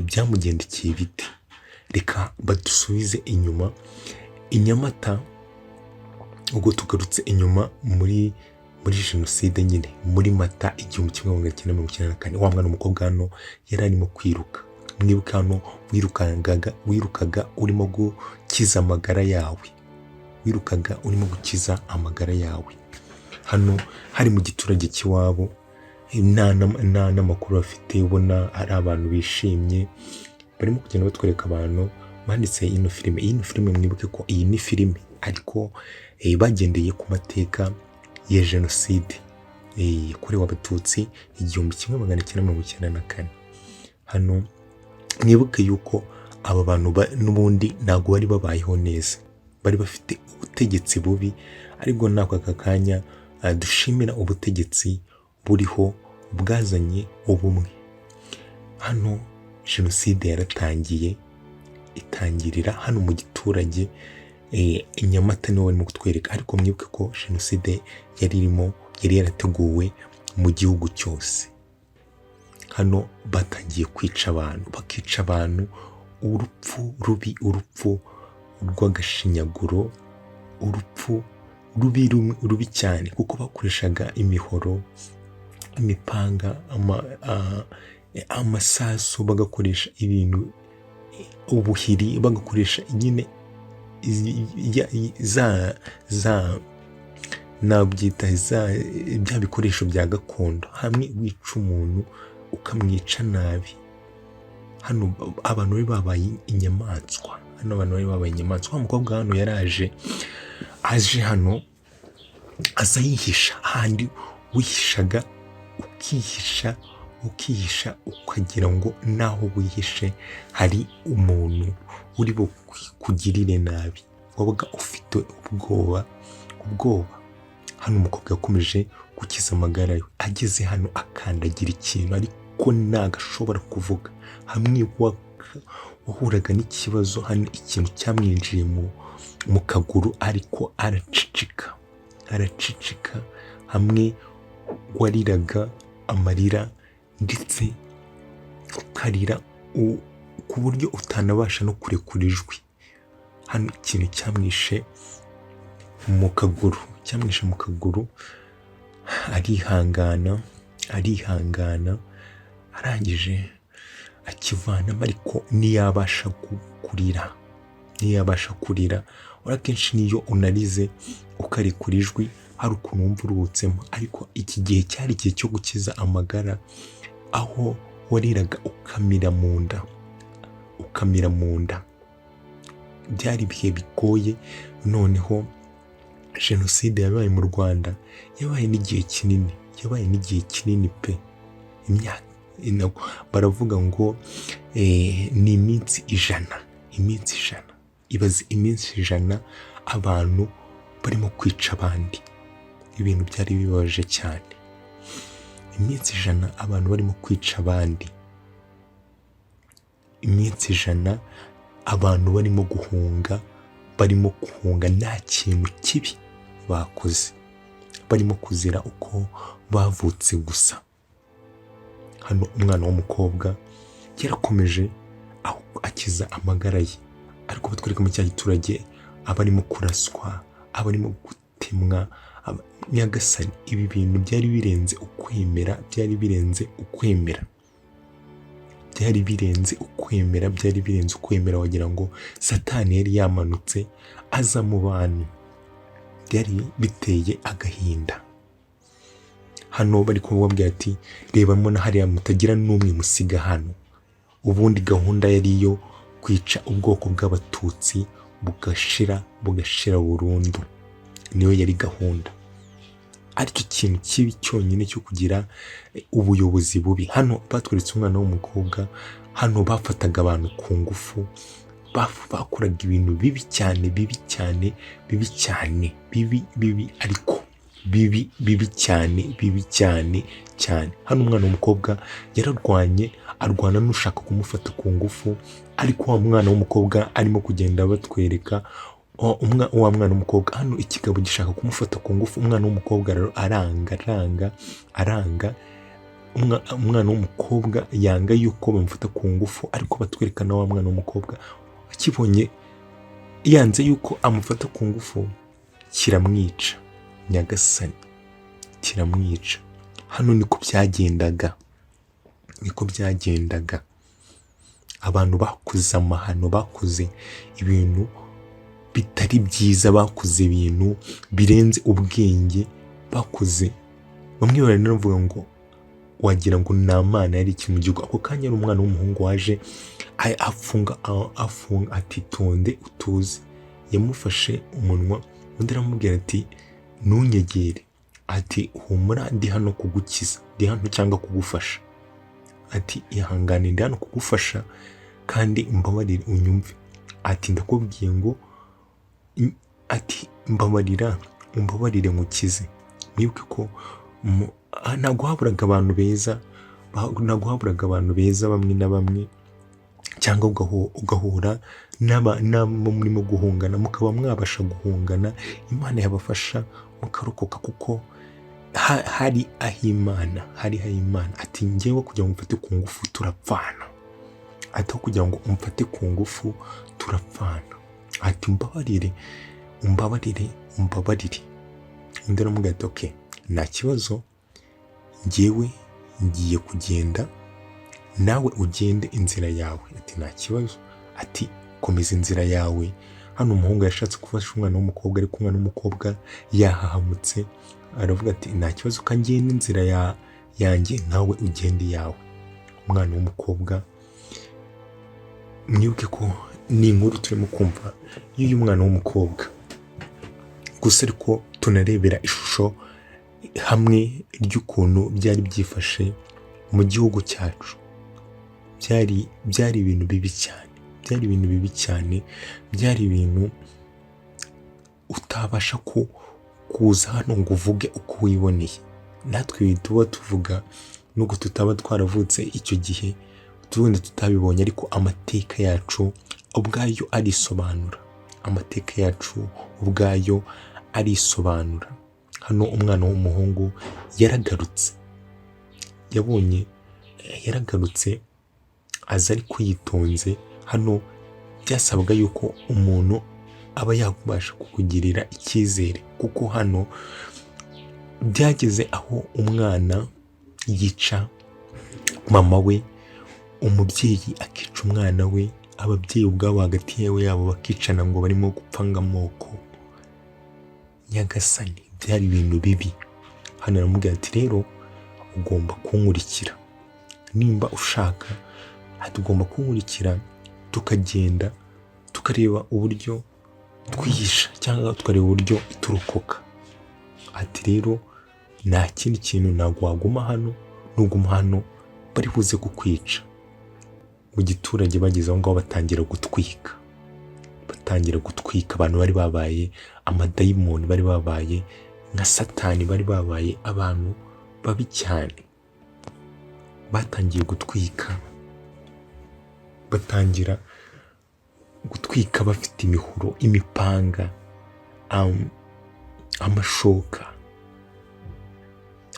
byamugendekeye bite. Reka badusubize inyuma i Nyamata, ubwo tugarutse inyuma muri Genocide nyine muri Mata 1994. Wa mwana w'umukobwa hano yari arimo kwiruka. Mwibuka hano wirukaga urimo gukiza amagara yawe, wirukaga urimo gukiza amagara yawe. Hano hari mu giturage cy'iwabo, nta makuru bafite, ubona ari abantu bishimye barimo kugenda batwereka abantu banditse ino filime. Iyi filime mwibuke ko iyi ni filime ariko bagendeye ku mateka ya Genocide yakorewe Abatutsi 1994. Hano mwibuke yuko aba bantu n'ubundi ntabwo bari babayeho neza, bari bafite ubutegetsi bubi, ariko nako aka kanya dushimira ubutegetsi buriho bwazanye ubumwe. Hano Genocide yaratangiye, itangirira hano mu giturage Nyamata niho barimo kutwereka, ariko mwibuke ko Genocide yari yarateguwe mu gihugu cyose. Hano batangiye kwica abantu, bakica abantu urupfu rubi, urupfu rw'agashinyaguro, urupfu rubi cyane, kuko bakoreshaga imihoro, imipanga, amasasu, bagakoresha ibintu ubuhiri, bagakoresha nyine bya bikoresho bya gakondo. Hamwe wica umuntu ukamwica nabi. Hano abantu bari babaye inyamaswa, Wa mukobwa hano yaraje hano aza yihisha, handi wihishaga ukihisha ukagira ngo naho wihishe hari umuntu uri kugirire nabi, wabaga ufite ubwoba. Hano umukobwa yakomeje gukiza amagara ye, ageze hano akandagira ikintu ariko ntagashobora kuvuga. Hamwe wahuraga n'ikibazo, hano ikintu cyamwinjiye mu kaguru, ariko aracicika. Hamwe wariraga amarira ndetse ukarira ku buryo utanabasha no kurekura ijwi. Hano ikintu cyamwishe mu kaguru, arihangana, arangije akivanamo, ariko ntiyabasha kurira. Akenshi niyo unarize ukarekura ijwi hari ukuntu wumva uruhutsemo, ariko iki gihe cyari igihe cyo gukiza amagara, aho wariraga ukamira mu nda. Byari ibihe bigoye. Noneho Genocide yabaye mu Rwanda, yabaye n'igihe kinini pe. Baravuga ngo ni iminsi 100. Ibaze iminsi 100 abantu barimo kwica abandi. Ibintu byari bibabaje cyane. Iminsi 100 abantu barimo kwica abandi. Iminsi 100 abantu barimo guhunga, nta kintu kibi bakoze, barimo kuzira uko bavutse gusa. Hano umwana w'umukobwa yarakomeje akiza amagara ye, ariko batwereka mu cya giturage abarimo kuraswa, abarimo gutemwa. Nyagasani, ibi bintu byari birenze ukwemera, wagira ngo Satani yari yamanutse aza mu bantu. Byari biteye agahinda. Hano bari kubabwira ati reba mbona hariya mutagira n'umwe musiga hano. Ubundi gahunda yari iyo kwica ubwoko bw'Abatutsi bugashira burundu, niyo yari gahunda. Ariko ikintu kibi cyonyine cyo kugira ubuyobozi bubi. Hano batweretse umwana w'umukobwa, hano bafataga abantu ku ngufu, bakoraga ibintu bibi cyane, ariko bibi cyane. Hano umwana w'umukobwa arwana n'ushaka kumufata ku ngufu, ariko wa mwana w'umukobwa arimo kugenda batwereka wa mwana w'umukobwa. Hano ikigabo gishaka kumufata ku ngufu, umwana w'umukobwa rero aranga umwana w'umukobwa yanga yuko bamufata ku ngufu, ariko batwerekana wa mwana w'umukobwa akibonye yanze yuko amufata ku ngufu kiramwica. Nyagasani, kiramwica. Hano niko byagendaga. Abantu bakoze amahano, bakoze ibintu bitari byiza, bakoze ibintu birenze ubwenge, bakoze bamwe baranavuga ngo wagira ngo nta mana yari iki mu gihugu. Ako kanya ari umwana w'umuhungu waje afunga ati tonde utuze. Yamufashe umunwa, undi aramubwira ati ntunyegere, ati humura ndi hano kugukiza, ndi hano cyangwa kugufasha, ati ihangane ndi hano kugufasha kandi mbabarire unyumve, ati ndakubwiye ngo ati mbabarire mukize. Mwibuke ko ntabwo haburaga abantu beza bamwe na bamwe, cyangwa ugahura n'abo murimo guhungana, mukaba mwabasha guhungana, Imana yabafasha mukarokoka, kuko hari aho Imana. Ati njyewe kugira ngo umfate ku ngufu turapfana, ati kugira ngo umfate ku ngufu turapfana, ati umbabarire. Undi aramubwira ati okay, nta kibazo, njyewe ngiye kugenda, nawe ugende inzira yawe. Ati nta kibazo, ati komeza inzira yawe. Hano umuhungu yashatse gufasha umwana w'umukobwa, ariko umwana w'umukobwa yahahamutse, aravuga ati nta kibazo, kangende inzira yanjye, nawe ugende yawe. Umwana w'umukobwa, mwibuke ko ni inkuru turimo kumva y'uyu mwana w'umukobwa, gusa ariko tunarebera ishusho hamwe ry'ukuntu byari byifashe mu gihugu cyacu. Byari ibintu bibi cyane, byari ibintu utabasha kuza hano ngo uvuge uko wiboneye. Natwe tuba tuvuga nubwo tutaba twaravutse icyo gihe, tubundi tutabibonye, ariko amateka yacu ubwayo arisobanura. Hano umwana w'umuhungu yaragarutse aza ariko yitonze. Hano byasabwa yuko umuntu aba yabasha kukugirira icyizere, kuko hano byageze aho umwana yica mama we, umubyeyi akica umwana we, ababyeyi ubwabo hagati yabo bakicana ngo barimo gupfanga amoko. Nyagasani, byari ibintu bibi. Hano aramubwira ati rero ugomba kunkurikira, nimba ushaka tugomba kunkurikira, tukagenda tukareba uburyo twihisha, cyangwa tukareba uburyo turokoka. Ati rero nta kindi kintu, ntabwo waguma hano, nuguma hano bari buze kukwica. Mu giturage bageze aho ngaho batangira gutwika. Abantu bari babaye amadayimoni, bari babaye nka Satani, bari babaye abantu babi cyane. Batangiye gutwika bafite imihoro, imipanga, amashoka.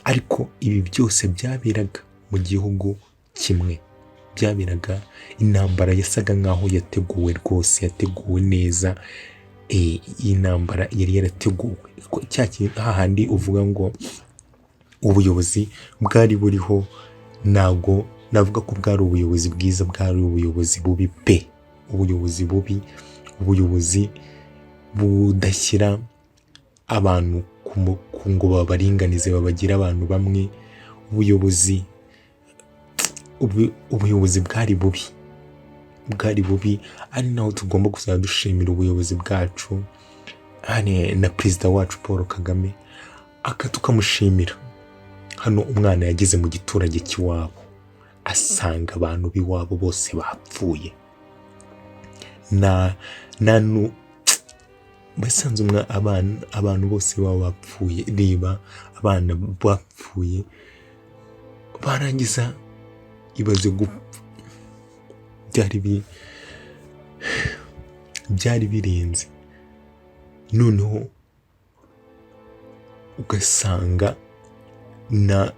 Ariko ibi byose byaberaga mu gihugu kimwe, byaberaga intambara yasaga nkaho yateguwe rwose, yateguwe neza. Iyi ntambara yari yarateguwe, hahandi uvuga ngo ubuyobozi bwari buriho, ntabwo navuga ko bwari ubuyobozi bwiza, bwari ubuyobozi bubi pe, ubuyobozi budashyira abantu ku ngo babaringanize, babagira abantu bamwe. Ubuyobozi bwari bubi, ari naho tugomba kuzajya dushimira ubuyobozi bwacu, na perezida wacu Paul Kagame, tukamushimira. Hano umwana yageze mu giturage cy'iwabo, asanga abantu b'iwabo bose bapfuye. Basanze abantu bose baba bapfuye. Reba abana bapfuye, barangiza ibaze gupfa. Byari birenze. Noneho ugasanga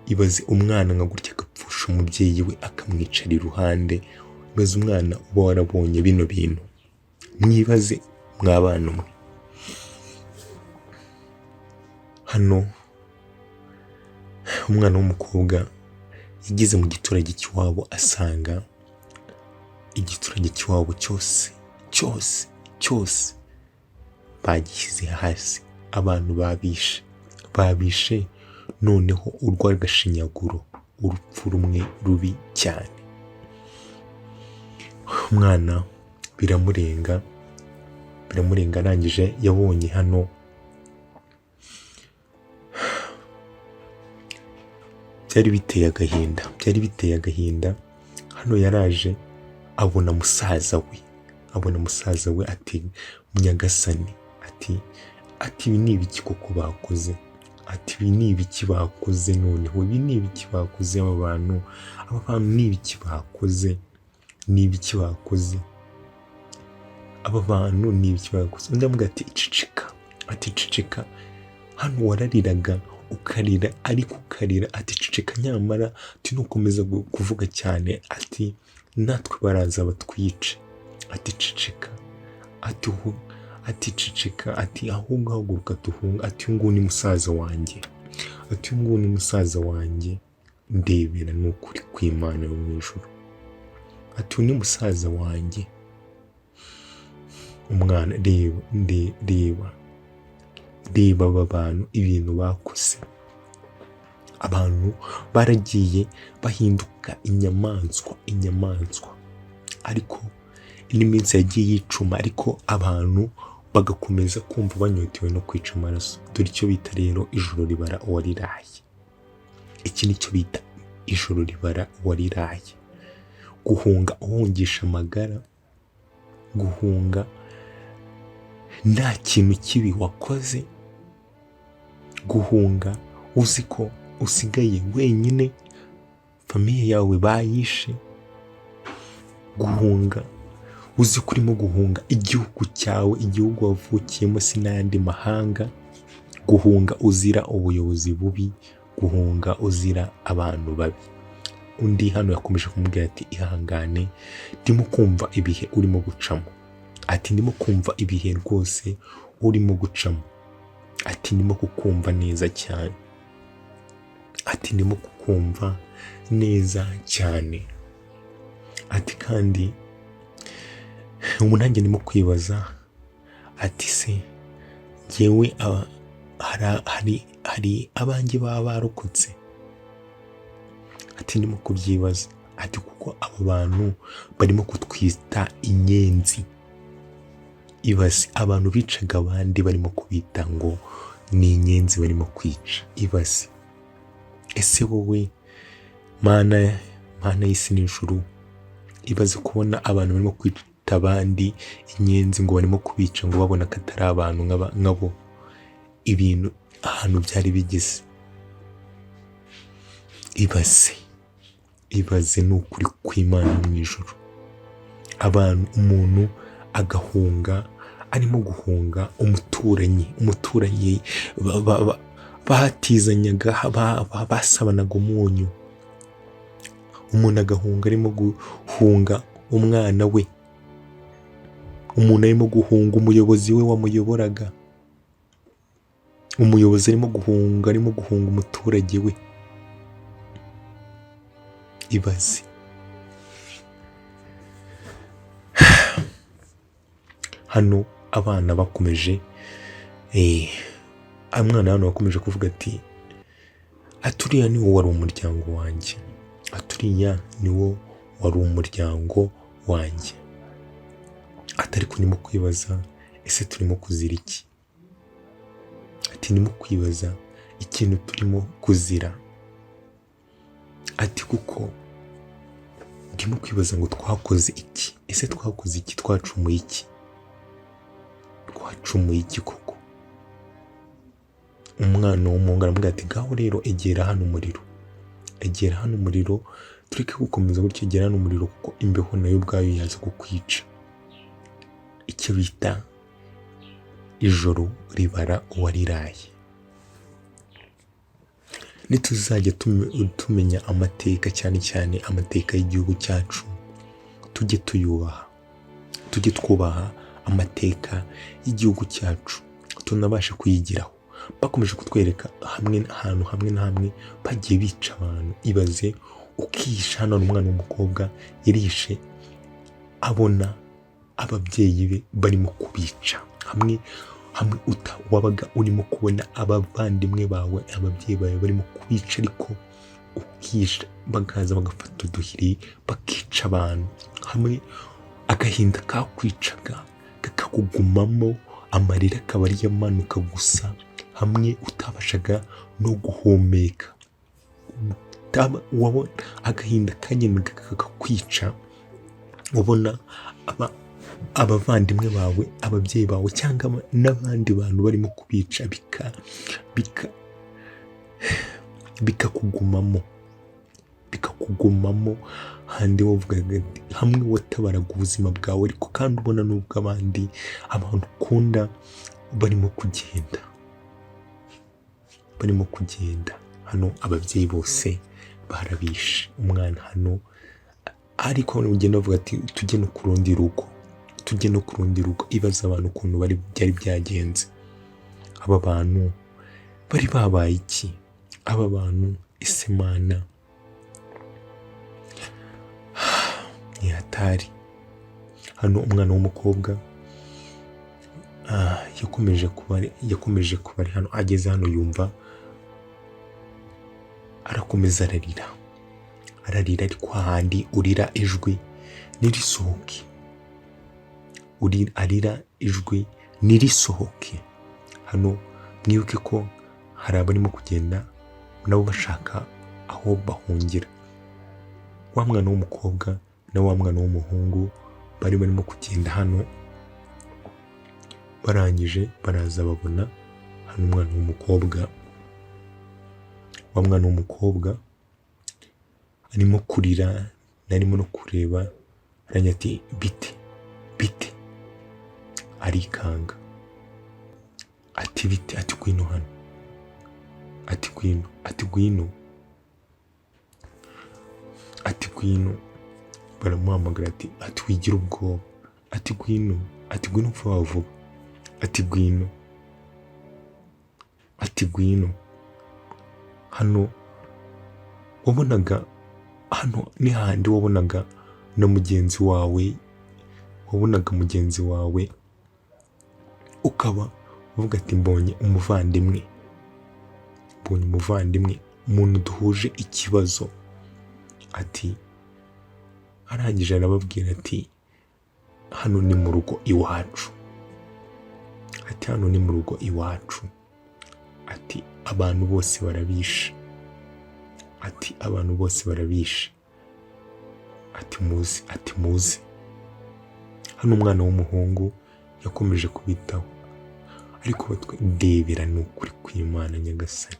ibaze umwana nka gutya akica umubyeyi we akamwicara iruhande. Maze umwana uba warabonye bino bintu, mwibaze mwabana mwe. Hano umwana w'umukobwa yageze mu giturage cy'iwabo, asanga igiturage cy'iwabo cyose bagishyize hasi. Abantu babishe noneho urw'agashinyaguro, urupfu rumwe rubi cyane. Umwana biramurenga, arangije yabonye hano byari biteye agahinda. Hano yaraje abona musaza we, ati Nyagasani, ati ibi ni ibiki koko bakoze? Ati ibi ni ibiki bakoze? Noneho ibi ni ibiki bakoze? aba bantu ni ibiki bakoze? Aba bantu ni ibiki bakoze? Undi amuga ati ceceka, hano warariraga ukarira, ariko ukarira. Ati ceceka, nyamara nukomeza kuvuga cyane, ati natwe baraza batwice. Ati ceceka, ati ceceka, ati ahubwo haguruka tuhunga. Ati uyu nguyu ni musaza wanjye, ndebera ni ukuri kw'Imana yo mu ijuru. Ati uyu ni musaza wanjye. Umwana reba aba bantu ibintu bakoze. Abantu baragiye bahinduka inyamaswa, ariko n'iminsi yagiye yicuma, ariko abantu bagakomeza kumva banyotewe no kwica amaraso. Dore icyo bita rero ijoro ribara uwariraye. Iki nicyo bita ijoro ribara uwariraye. Guhunga uhungisha amagara, guhunga nta kintu kibi wakoze, guhunga uzi ko usigaye wenyine, famiye yawe bayishe, guhunga uzi ko urimo guhunga igihugu cyawe, igihugu wavukiyemo, si n'ayandi mahanga, guhunga uzira ubuyobozi bubi, guhunga uzira abantu babi. Undi hano yakomeje kumubwira ati ihangane, ndimo kumva ibihe urimo gucamo. Ati ndimo kumva ibihe rwose urimo gucamo. Ati ndimo kukumva neza cyane. Ati ndimo kukumva neza cyane. Ati kandi ubu nanjye ndimo kwibaza, ati se njyewe hari abanjye baba barokotse? Ati ndimo kubyibaza. Ati kuko abo bantu barimo kutwita inyenzi. Ibaze abantu bicaga abandi barimo kubita ngo ni inyenzi barimo kwica. Ibaze, ese wowe Mana y'isi n'ijuru, ibaze kubona abantu barimo kwita abandi inyenzi, ngo barimo kubica, ngo babona ko atari abantu nkabo. Ibintu ahantu byari bigeze. Ibaze ni ukuri kw'Imana mu ijuru. Umuntu agahunga, arimo guhunga umuturanyi batizanyaga, basabanaga umunyu. Umuntu agahunga, arimo guhunga umwana we. Umuntu arimo guhunga umuyobozi we wamuyoboraga. Umuyobozi arimo guhunga umuturage we. Ibaze. Hano abana bakomeje, umwana hano wakomeje kuvuga ati aturiya ni wo wari umuryango wanjye. Aturiya ni wo wari umuryango wanjye. Atari kurimo kwibaza, ese turimo kuzira iki? Ati ndimo kwibaza ikintu turimo kuzira. Ati kuko ndimo kwibaza ngo twakoze iki? Ese twakoze iki? Twacumuye iki? Koko? Umwana w'umuhungu aramubwira ati ngaho rero egera hano umuriro, tureke gukomeza gutyo, egera hano umuriro, kuko imbeho nayo ubwayo yaza kukwica. Icyo bita ijoro ribara uwariraye. nituzajya tumenya amateka, cyane cyane amateka y'igihugu cyacu, tujye tuyubaha, tujye twubaha amateka y'igihugu cyacu, tunabashe kuyigiraho. Bakomeje kutwereka ahantu hamwe na hamwe bagiye bica abantu. Ibaze ukihisha, hano umwana w'umukobwa yarishe abona ababyeyi be barimo kubica, hamwe wabaga urimo kubona abavandimwe bawe, ababyeyi bawe barimo kubica, ariko ukihisha, bakaza bagafata uduhiri bakica abantu. Hamwe agahinda kakwicaga kakakugumamo, amarira akaba ariyo amanuka gusa, hamwe utabashaga no guhumeka. Wabona agahinda kagendaga kakakwica, ubona abavandimwe bawe, ababyeyi bawe, cyangwa n'abandi bantu barimo kubica, bikakugumamo handi wavugaga, hamwe watabaraga ubuzima bwawe, ariko kandi ubona n'ubwo abandi abantu ukunda barimo kugenda. Hano ababyeyi bose barabishe, umwana hano, ariko ugenda bavuga ati tujye no ku rundi rugo. Ibaza abantu ukuntu byari byagenze. Aba bantu bari babaye iki? Aba bantu ese Mana ni hatari. Hano umwana w'umukobwa yakomeje kuba ari hano, ageze hano yumva arakomeza ararira, ariko hahandi urira ijwi nirisohoke, arira ijwi nirisohoke. Hano mwibuke ko hari abarimo kugenda nabo bashaka aho bahungira. Wa mwana w'umukobwa na wa mwana w'umuhungu barimo kugenda hano, barangije baraza babona hano umwana w'umukobwa, wa mwana w'umukobwa arimo kurira, narimo no kureba, aranya ati bite, arikanga ati bite, ati gwino hano, ati gwino, baramuhamagara ati wigira ubwoba, ati gwino vuba vuba, ati gwino. Hano wabonaga, hano ni handi wabonaga na mugenzi wawe, ukaba uvuga ati mbonye umuvandimwe, umuntu duhuje ikibazo. Ati arangije arababwira ati hano ni mu rugo iwacu, ati abantu bose barabishe, ati muze. Hano umwana w'umuhungu yakomeje kubitaho, ariko ndebera ni ukuri kw'Imana Nyagasani.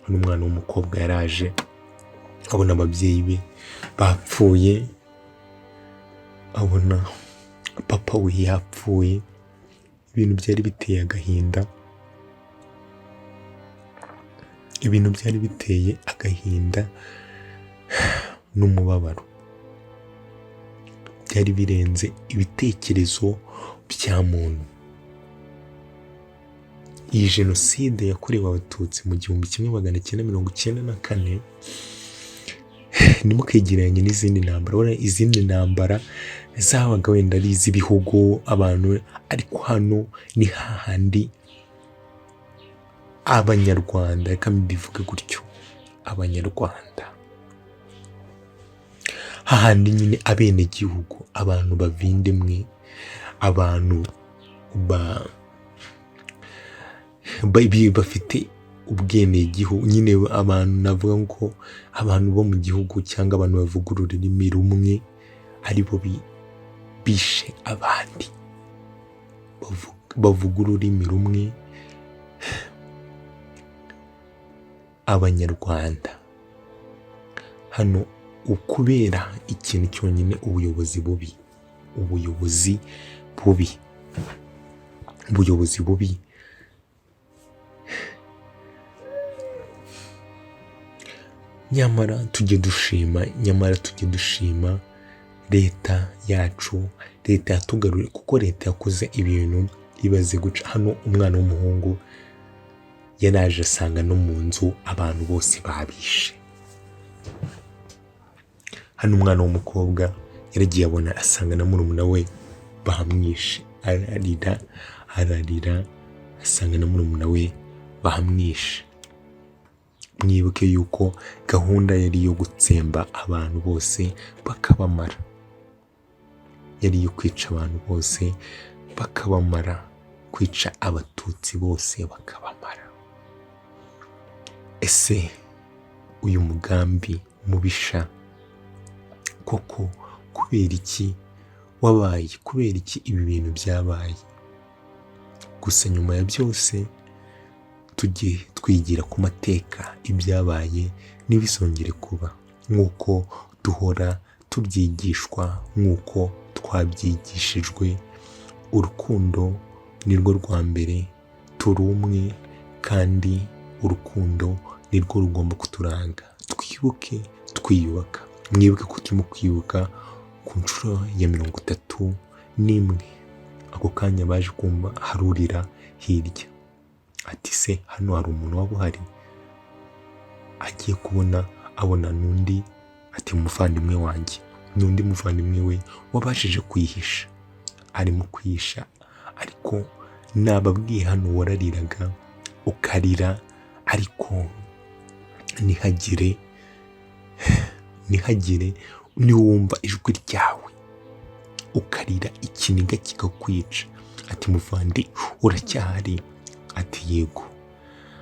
Hano umwana w'umukobwa yaraje abona ababyeyi be bapfuye, abona papa we yapfuye. Ibintu byari biteye agahinda, n'umubabaro, byari birenze ibitekerezo bya muntu. Iyi Genocide yakorewe Abatutsi mu 1994 ntimukegeranye n'izindi ntambara. Izindi ntambara zabaga wenda ari iz'ibihugu abantu, ariko hano ni hahandi Abanyarwanda, reka mbivuge gutyo, Abanyarwanda, hahandi nyine abenegihugu, abantu bavindimwe, abantu bafite ubwenegihugu, nyine abantu navuga ngo abantu bo mu gihugu, cyangwa abantu bavuga ururimi rumwe, aribo bishe abandi bavuga ururimi rumwe, Abanyarwanda. Hano ukubera ikintu cyonyine, ubuyobozi bubi. nyamara tujye dushima leta yacu, leta yatugaruriye, kuko leta yakoze ibintu ibaze guca. Hano umwana w'umuhungu yaraje asanga no mu nzu abantu bose babishe. Hano umwana w'umukobwa yaragiye abona asanga na murumuna we bamwishe, ararira asanga na murumuna we bamwishe. Mwibuke yuko gahunda yari iyo gutsemba abantu bose bakabamara, yari iyo kwica abantu bose bakabamara, kwica abatutsi bose bakabamara. Ese uyu mugambi mubisha koko kubera iki wabaye? Kubera iki ibi bintu byabaye? Gusa nyuma ya byose tujye twigira ku mateka, ibyabaye ntibisongere kuba, nk'uko duhora tubyigishwa, nk'uko twabyigishijwe. Urukundo nirwo rwa mbere, turi umwe kandi urukundo nirwo rugomba kuturanga. Twibuke twiyubaka. Mwibuke ko turimo kwibuka ku nshuro ya 31. Ako kanya baje kumva harurira hirya ati se hano hari umuntu waba uhari? Agiye kubona abona n'undi, ati umuvandimwe wanjye, n'undi muvandimwe we wabashije kwihisha, arimo kwihisha. Ariko nababwiye hano warariraga ukarira, ariko ntihagire niwumva ijwi ryawe ukarira ikiniga kikakwica. Ati muvandi uracyahari? Ati yego.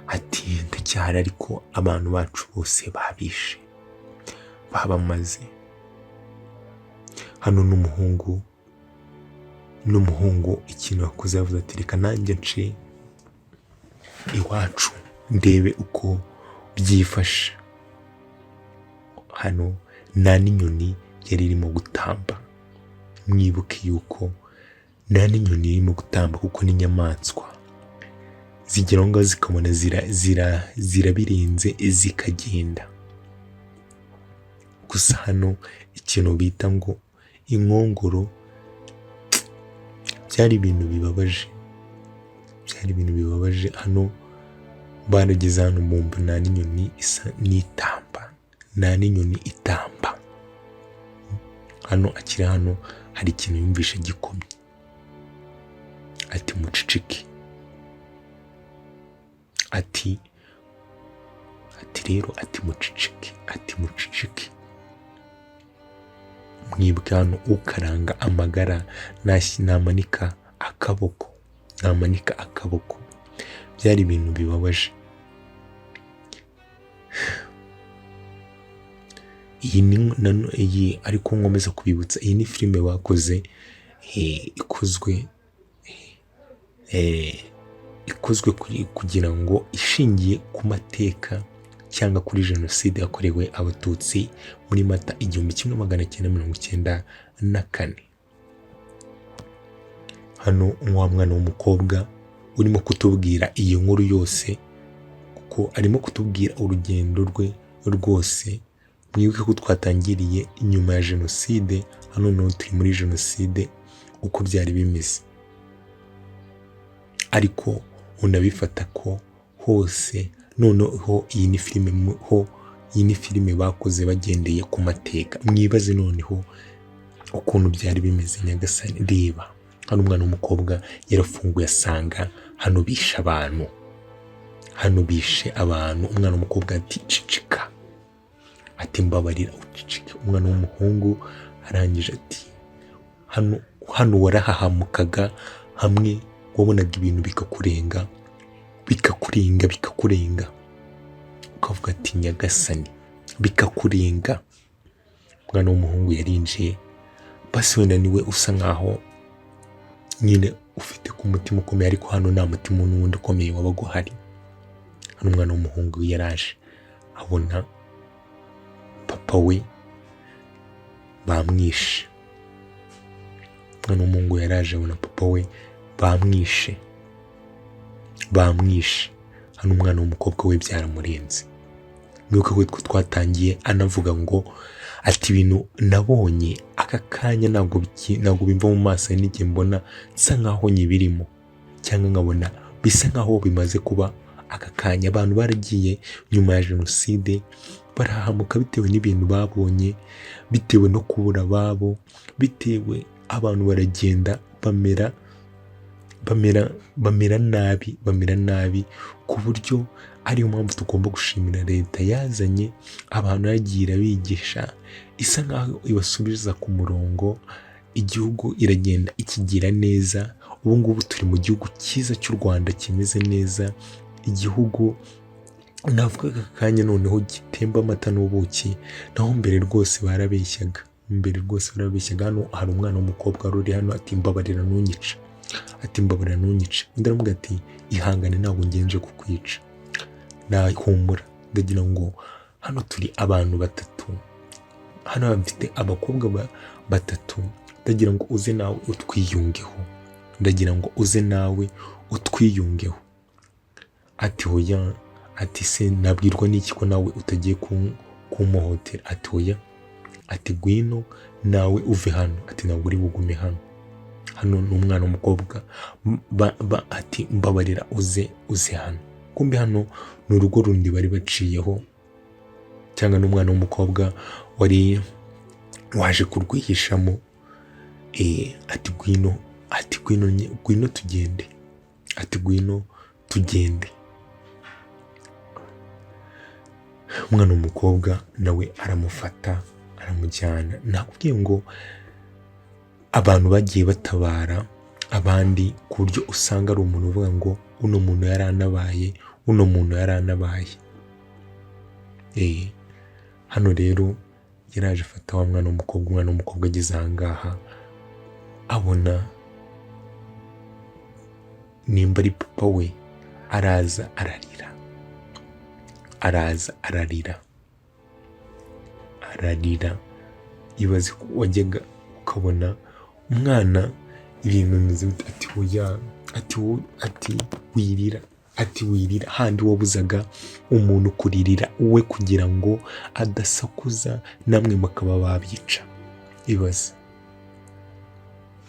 Ati ndacyahari, ariko abantu bacu bose babishe, babamaze. Hano n'umuhungu ikintu yakoze, yavuze ati reka nanjye nce iwacu ndebe uko byifashe. Hano nta n'inyoni yari irimo gutamba. Mwibuke yuko nta n'inyoni irimo gutamba, kuko n'inyamaswa zigera ngo zikabona zirabirenze zikagenda. Gusa hano ikintu bita ngo inkongoro, byari ibintu bibabaje. Hano barageze hano bumva nta n'inyoni isa n'itamba, nta n'inyoni itamba. Hano akiri hano hari ikintu yumvisha gikomye, ati mucicike. Ati rero mucicike. Mwibuke hano ukaranga amagara namanika akaboko. Byari ibintu bibabaje. Iyi ariko nkomeza kubibutsa, iyi ni filime bakoze, ikozwe kugira ngo ishingiye ku mateka cyangwa kuri Genocide yakorewe Abatutsi muri Mata 1994. Hano wa mwana w'umukobwa urimo kutubwira iyi nkuru yose, kuko arimo kutubwira urugendo rwe rwose. Mwibuke ko twatangiriye inyuma ya Genocide, hano noneho turi muri Genocide uko byari bimeze. Ariko unabifata ko hose noneho iyi ni filime bakoze bagendeye ku mateka. Mwibaze noneho ukuntu byari bimeze. Nyagasani reba, hano umwana w'umukobwa yarafunguye asanga hano bishe abantu. Umwana w'umukobwa ati cicika, ati mbabarira ucicike. Umwana w'umuhungu arangije ati hano warahahamukaga, hamwe wabonaga ibintu bikakurenga, ukavuga ati nyagasani bikakurenga. Umwana w'umuhungu yarinjiye, basi wenda niwe usa nkaho nyine ufite ku mutima ukomeye, ariko hano nta mutima n'uwundi ukomeye wabaga uhari. Hano umwana w'umuhungu yaraje abona papa we bamwishe. Umwana w'umuhungu yaraje abona papa we bamwishe. Hano umwana w'umukobwa we byaramurenze. mwibuka ko twatangiye anavuga ngo ati ibintu nabonye aka kanya ntabwo bimva mu maso n'igihe mbona nsa nkaho nyibirimo, cyangwa nkabona bisa nkaho bimaze kuba aka kanya. Abantu baragiye nyuma ya jenoside barahamuka bitewe n'ibintu babonye, bitewe no kubura ababo, bitewe abantu baragenda bamera nabi ku buryo ariyo mpamvu tugomba gushimira leta yazanye abantu yagiye irabigisha, isa nkaho ibasubiza ku murongo, igihugu iragenda ikigira neza. Ubu ngubu turi mu gihugu cyiza cy'u Rwanda kimeze neza, igihugu navuga aka kanya noneho gitemba amata n'ubuki, naho mbere rwose barabeshyaga. Hano hari umwana w'umukobwa wari uri hano ati mbabarira ntunyice, undi aravuga ati ihangane ntabwo ngenje kukwica, nahumura. Ndagira ngo hano turi abantu batatu, hano bafite abakobwa batatu, ndagira ngo uze nawe utwiyungeho. Ati hoya, ati se nabwirwa n'iki ko nawe utagiye kumuhotera? Ati hoya, ati gwino nawe uve hano, ati ntabwo uri bugume hano ni umwana w'umukobwa, ati mbabarira uze hano. Kumbe hano ni urugo rundi bari baciyeho, cyangwa n'umwana w'umukobwa wari waje kurwihishamo. Ati gwino tugende, umwana w'umukobwa nawe aramufata aramujyana. Nakubwiye ngo abantu bagiye batabara abandi ku buryo usanga ari umuntu uvuga ngo uno muntu yaranabaye. Hano rero yaraje afata wa mwana w'umukobwa ageze aha ngaha, abona nimba ari papa we, araza ararira. Ibaze ko wajyaga ukabona umwana ibintu bimeze ati hoya, ati wirira, handi wabuzaga umuntu kuririra we kugira ngo adasakuza namwe bakaba babyica.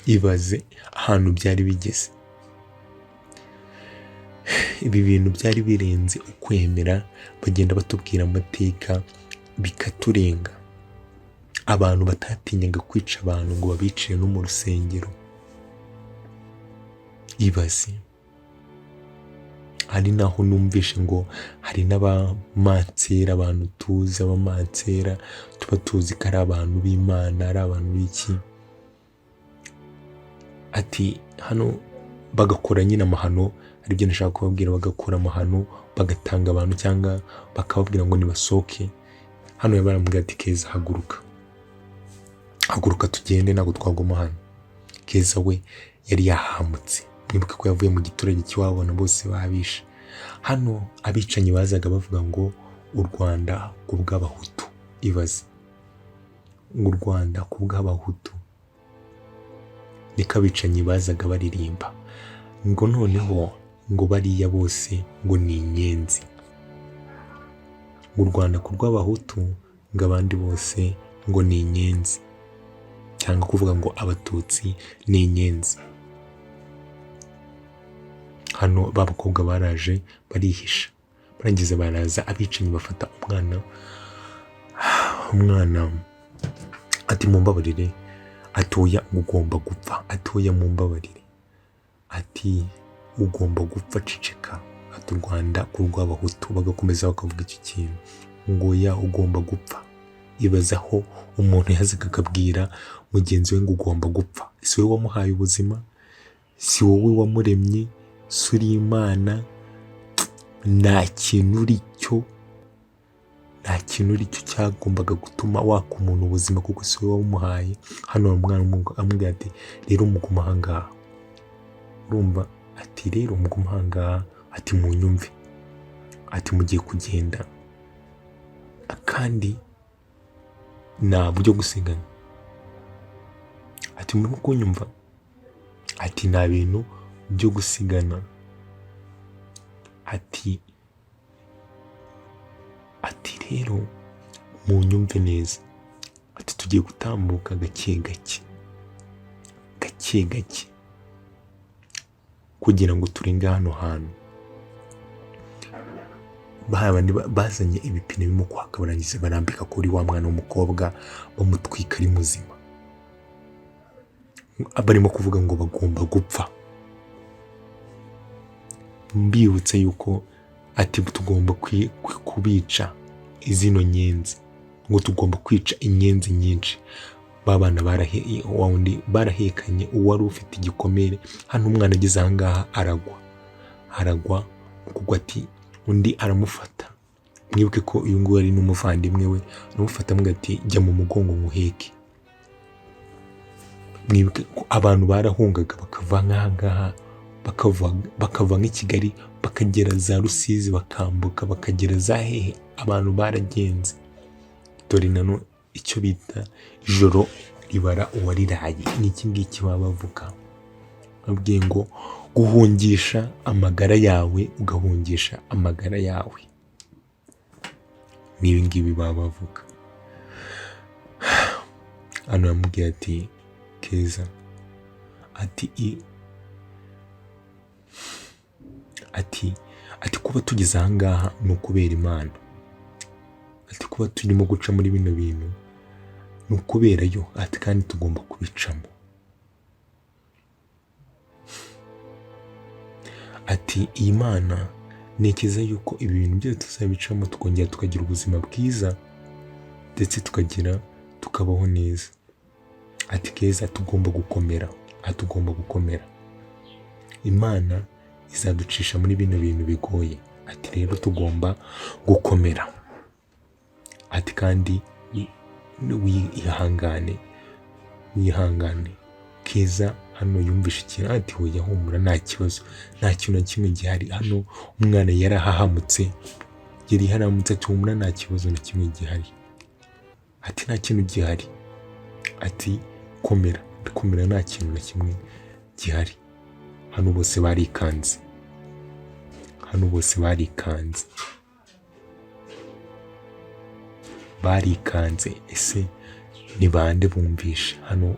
Ibaze ahantu byari bigeze. Ibi bintu byari birenze ukwemera, bagenda batubwira amateka bikaturenga. Abantu batatinyaga kwica abantu ngo babiciye no mu rusengero. Ibaze, hari naho numvishe ngo hari n'abamansera, abantu tuzi abamansera tuba tuzi ko ari abantu b'Imana, ari abantu b'iki. Ati hano bagakora nyine amahano, ari byo nashaka kubabwira, bagakora amahano bagatanga abantu, cyangwa bakababwira ngo nibasohoke. Hano yabaramubwira ati Keza haguruka tugende, ntabwo twaguma hano. Keza we yari yahamutse, mwibuke ko yavuye mu giturage cy'iwabo na bose babishe. Hano abicanyi bazaga bavuga ngo u Rwanda ku bw'abahutu. Ibaze, ngo u Rwanda ku bw'abahutu, niko abicanyi bazaga baririmba. Ngo noneho ngo bariya bose ngo ni inyenzi, ngo u Rwanda ku rw'abahutu, ngo abandi bose ngo ni inyenzi, cyangwa kuvuga ngo Abatutsi ni inyenzi. Hano b'abakobwa baraje barihisha, barangiza baraza abicanyi bafata umwana ati mumbabarire, atoya ugomba gupfa, atoya mumbabarire, ati ugomba gupfa, ceceka. Ati u Rwanda ku rw'abahutu, bagakomeza bakavuga icyo kintu ngo ya ugomba gupfa. Ibaza aho umuntu yazaga akabwira mugenzi we ngo ugomba gupfa. Si wowe wamuhaye ubuzima, si wowe wamuremye, si uri Imana, nta kintu uri cyo cyagombaga gutuma waka umuntu ubuzima, kuko si wowe wamuhaye. Hano umwana amubwira ati rero muguma aha ngaha, urumva? Ati rero muguma aha ngaha, ati munyumve, ati mugiye kugenda kandi nta buryo gusigana. Ati murimo kunyumva? Ati nta bintu byo gusigana. Ati ati rero munyumve neza, ati tugiye gutambuka gake gake kugira ngo turenge hano hantu. Bazanye ibipine birimo kwaka, barangiza barambika kuri wa mwana w'umukobwa bamutwika ari muzima, barimo kuvuga ngo bagomba gupfa. Mbibutse yuko ati tugomba kubica izino nyenzi, ngo tugomba kwica inyenzi nyinshi. Babana barahekanye, uwari ufite igikomere. Hano umwana ageze ahangaha aragwa kuko ati undi aramufata. Mwibuke ko uyu nguyu ari n'umuvandimwe we, aramufata amuga ati jya mu mugongo nkuheke. Mwibuke ko abantu barahungaga bakava nk'ahangaha, bakava nk'i Kigali bakagera za Rusizi, bakambuka bakagera za hehe. Abantu baragenze. Dore nano icyo bita ijoro ribara uwariraye, ni iki ngiki baba bavuga. Babwiye ngo guhungisha amagara yawe, ugahungisha amagara yawe. Ni ibi ngibi baba bavuga. Hano yamubwiye ati Keza, ati kuba tugeze ahangaha ni ukubera Imana. Ati kuba turimo guca muri bino bintu ni ukubera yo. Ati kandi tugomba kubicamo. Ati iyi Mana ntekereza yuko ibi bintu byose tuzabicamo, tukongera tukagira ubuzima bwiza, ndetse tukabaho neza. Ati Keza, tugomba gukomera. Tugomba gukomera. Imana izaducisha muri bino bintu bigoye. Ati rero tugomba gukomera. Ati kandi wihangane. Keza hano yumvishe ikintu, ati hoya humura, nta kibazo, nta kintu na kimwe gihari. Hano umwana yarahahamutse, ati humura, nta kibazo na kimwe gihari. Ati nta kintu gihari. Ati komera, nta kintu na kimwe gihari. Hano bose barikanze. Ese ni bande bumvishe? Hano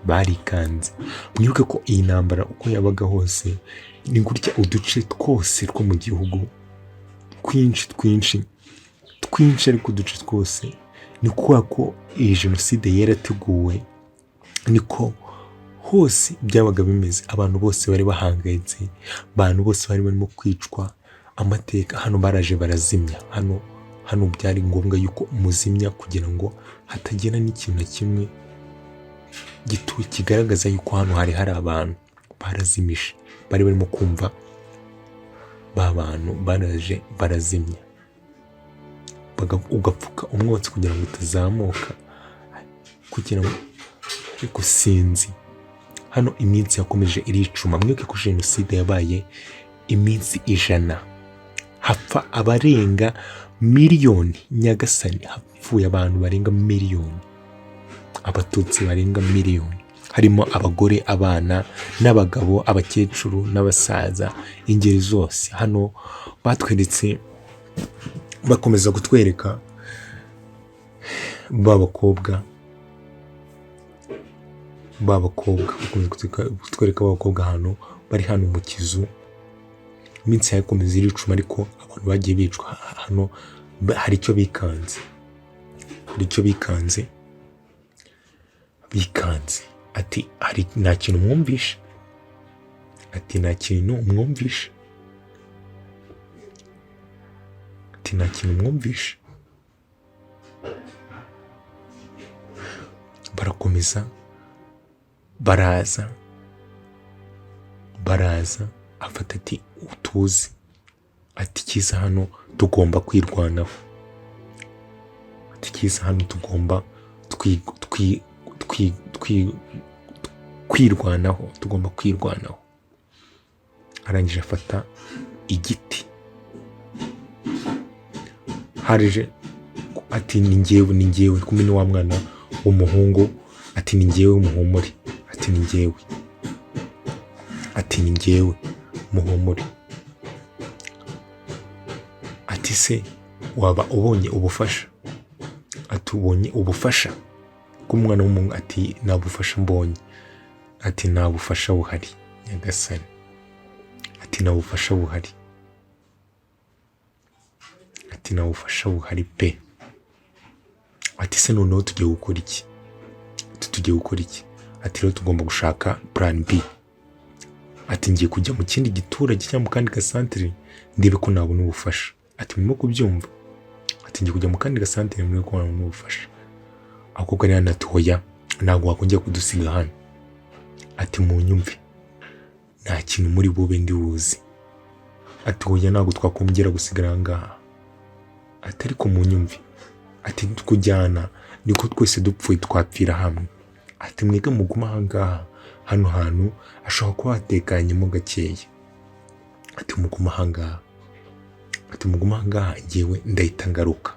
barikanze. Mwibuke ko iyi ntambara uko yabaga hose ni gutya, uduce twose two mu gihugu twinshi, ariko uduce twose ni kubera ko iyi jenoside yarateguwe, niko hose byabaga bimeze. Abantu bose bari bahangayitse, abantu bose bari barimo kwicwa. Amateka hano baraje barazimya. Hano byari ngombwa yuko muzimya kugira ngo hatagira n'ikintu na kimwe kigaragaza yuko hano hari abantu. Barazimisha, bari barimo kumva ba bantu baraje barazimya, ugapfuka umwotsi kugira ngo utazamuka, kugira ngo ariko sinzi. Hano iminsi yakomeje iricuma. Mwibuke ko jenoside yabaye iminsi 100, hapfa abarenga miliyoni. Nyagasani, hapfuye abantu barenga miliyoni, Abatutsi barenga miliyoni, harimo abagore, abana n'abagabo, abakecuru n'abasaza, ingeri zose. Hano batweretse, bakomeza kutwereka b'abakobwa, kutwereka abakobwa hano bari hano mu kizu. Iminsi yakomeza iricuma, ariko abantu bagiye bicwa. Hano hari icyo bikanze. Ati nta kintu mwumvishe. Ati nta kintu mwumvishe. Barakomeza, baraza. Afata ati utuzi. Ati Kiza, hano tugomba kwirwanaho. Ati Kiza, hano tugomba kwirwanaho. Arangije afata igiti. Harije ati ni njyewe kumwe ni wa mwana w'umuhungu. Ati ni njyewe muhumure. Ati ni njyewe. ati ni njyewe muhumure. Ati se waba ubonye ubufasha? Ati ubonye ubufasha bw'umwana w'umuntu? Ati nta bufasha mbonye. Ati nta bufasha buhari nyagasani. Ati nta bufasha buhari. Ati nta bufasha buhari pe. Ati se noneho tugiye gukora iki? Tugiye gukora iki? Ati rero tugomba gushaka plan B. Ati ngiye kujya mu kindi giturage cyangwa mu kandi gasantere ndebe ko nabona ubufasha. Ati murimo kubyumva? Ati ngiye kujya mu kandi gasantere ndebe ko nabona ubufasha. Ako kari hano ati hoya ntabwo wakongera kudusiga hano. Ati munyumve nta kintu muri bube ndi buzi. Ati hoya ntabwo twakongera gusigara aha ngaha. Ati ariko munyumve, ati kujyana niko twese dupfuye twapfira hamwe. Ati mwege muguma aha ngaha, hano hantu ashobora kuba hatekanyemo gakeya. Ati muguma aha ngaha. Ati muguma aha ngaha njyewe ndahita ngaruka.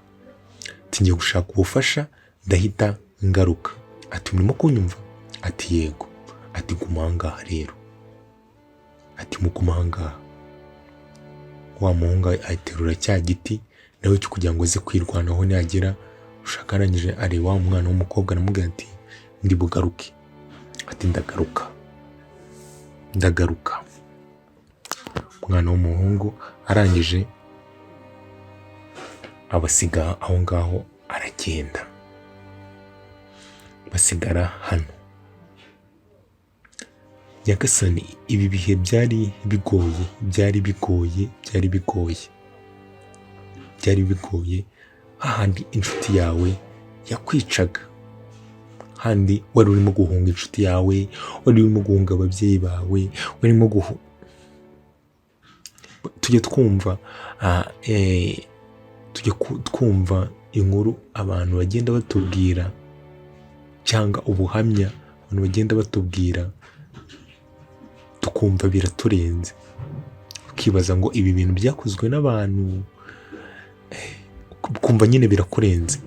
Ati ngiye gushaka ubufasha ndahita ngaruka. Ati murimo kunyumva? Ati yego. Ati guma aha ngaha rero. Ati muguma aha ngaha. Wa muhungu aterura cya giti nawe cyo kugira ngo aze kwirwanaho nagera ushaka arangije areba umwana w'umukobwa aramubwira ati ndi bugaruke. Ati ndagaruka. Umwana w'umuhungu arangije abasiga aho ngaho aragenda. Basigara hano. Nyagasani ibi bihe byari bigoye ahandi inshuti yawe yakwicaga, handi wari urimo guhunga inshuti yawe, wari urimo guhunga ababyeyi bawe, warimo tujye twumva inkuru abantu bagenda batubwira cyangwa ubuhamya abantu bagenda batubwira tukumva biraturenze, ukibaza ngo ibi bintu byakozwe n'abantu, kumva nyine birakurenze.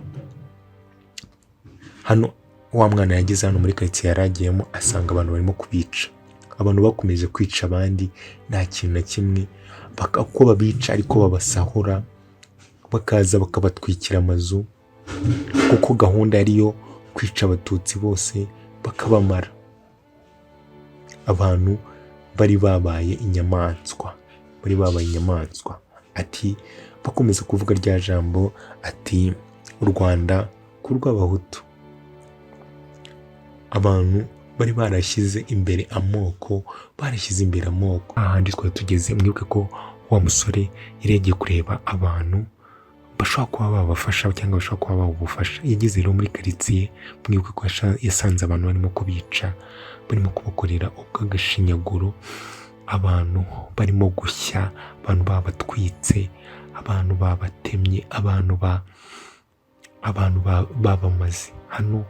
Hano wa mwana yageze hano muri quartier yaragiyemo asanga abantu barimo kubica. Abantu bakomeje kwica abandi nta kintu na kimwe, uko babica ariko babasahura, bakaza bakabatwikira amazu, kuko gahunda yariyo kwica abatutsi bose bakabamara. Abantu bari babaye inyamaswa. Ati bakomeza kuvuga rya jambo ati u Rwanda ku rw'abahutu. Abantu bari barashyize imbere amoko. Ahandi twari tugeze, mwibuke ko wa musore yari yagiye kureba abantu bashobora kuba babafasha cyangwa bashobora kuba babufasha. Yageze rero muri quartier, mwibuke ko yasanze abantu barimo kubica, barimo kubakorera ubw'agashinyaguro, abantu barimo gushya, abantu babatwitse, abantu babatemye, abantu babamaze. Hano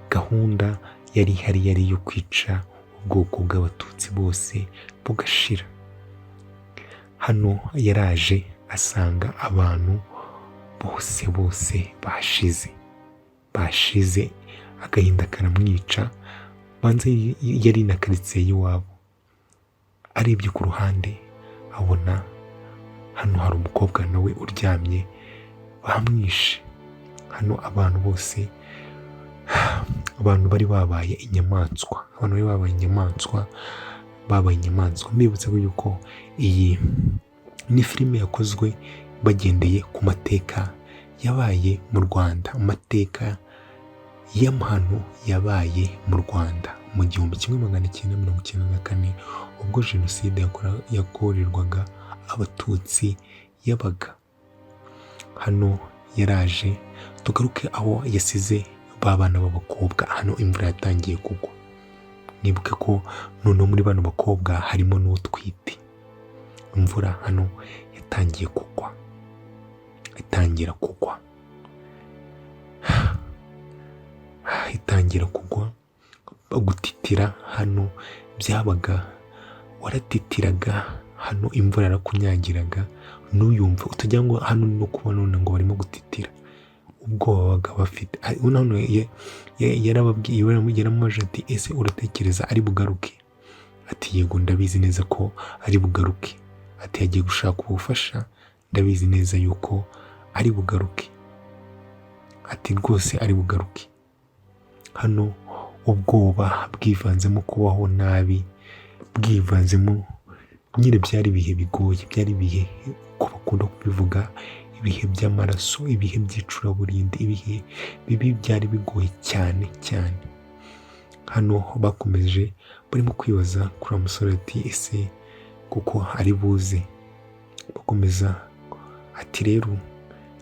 gahunda yari ihari yari yo kwica ubwoko bw'abatutsi bose bugashira. Hano yaraje asanga abantu bose bashize, agahinda karamwica. Banze yari na quartier y'iwabo, arebye ku ruhande abona hano hari umukobwa nawe uryamye bamwishe. Hano abantu bose, abantu bari babaye inyamaswa. Mbibutsa yuko iyi ni filime yakozwe bagendeye ku mateka yabaye mu Rwanda, amateka y'amahano yabaye mu Rwanda mu 1994 ubwo Genocide yakorerwaga Abatutsi yabaga. Hano yaraje, tugaruke aho yasize babana b'abakobwa. Hano imvura yatangiye kugwa, nibuke ko none muri bano bakobwa harimo n'utwite. Imvura hano yatangiye kugwa, itangira kugwa, gutitira hano byabaga, waratitiraga hano, imvura yarakunyagiraga n'uyumva utajya ngo hano no kubona ngo barimo gutitira. Ubwo babaga bafite hano yarababwiye, yaramubajije ati ese uratekereza ari bugaruke? ati yego ndabizi neza ko ari bugaruke, ati yagiye gushaka ubufasha, ndabizi neza yuko ari bugaruke, ati rwose ari bugaruke. Hano ubwoba bwivanzemo kubaho nabi, bwivanzemo nyine byari ibihe bigoye, byari ibihe ko bakunda kubivuga, ibihe by'amaraso, ibihe by'icuraburindi, ibihe bibi byari bigoye cyane cyane. Hano bakomeje barimo kwibaza kuri uwo musore ati ese kuko ari buze, bakomeza ati rero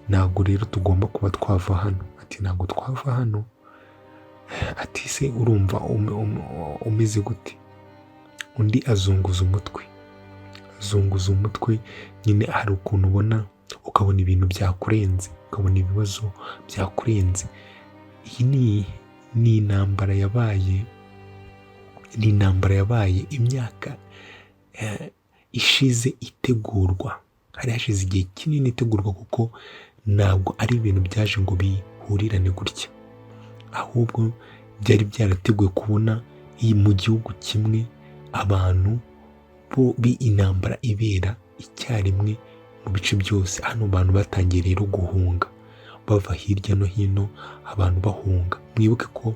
ntabwo rero tugomba kuba twava hano, ati ntabwo twava hano, ati se urumva umeze gute? Undi azunguza umutwe, nyine hari ukuntu ubona ukabona ibintu byakurenze, ukabona ibibazo byakurenze. Iyi ni intambara yabaye imyaka ishize itegurwa, hari hashize igihe kinini itegurwa, kuko ntabwo ari ibintu byaje ngo bihurirane gutya, ahubwo byari byarateguwe kubona iyi mu gihugu kimwe abantu bo intambara ibera icyarimwe mu bice byose. Hano abantu batangiye rero guhunga bava hirya no hino, abantu bahunga. Mwibuke ko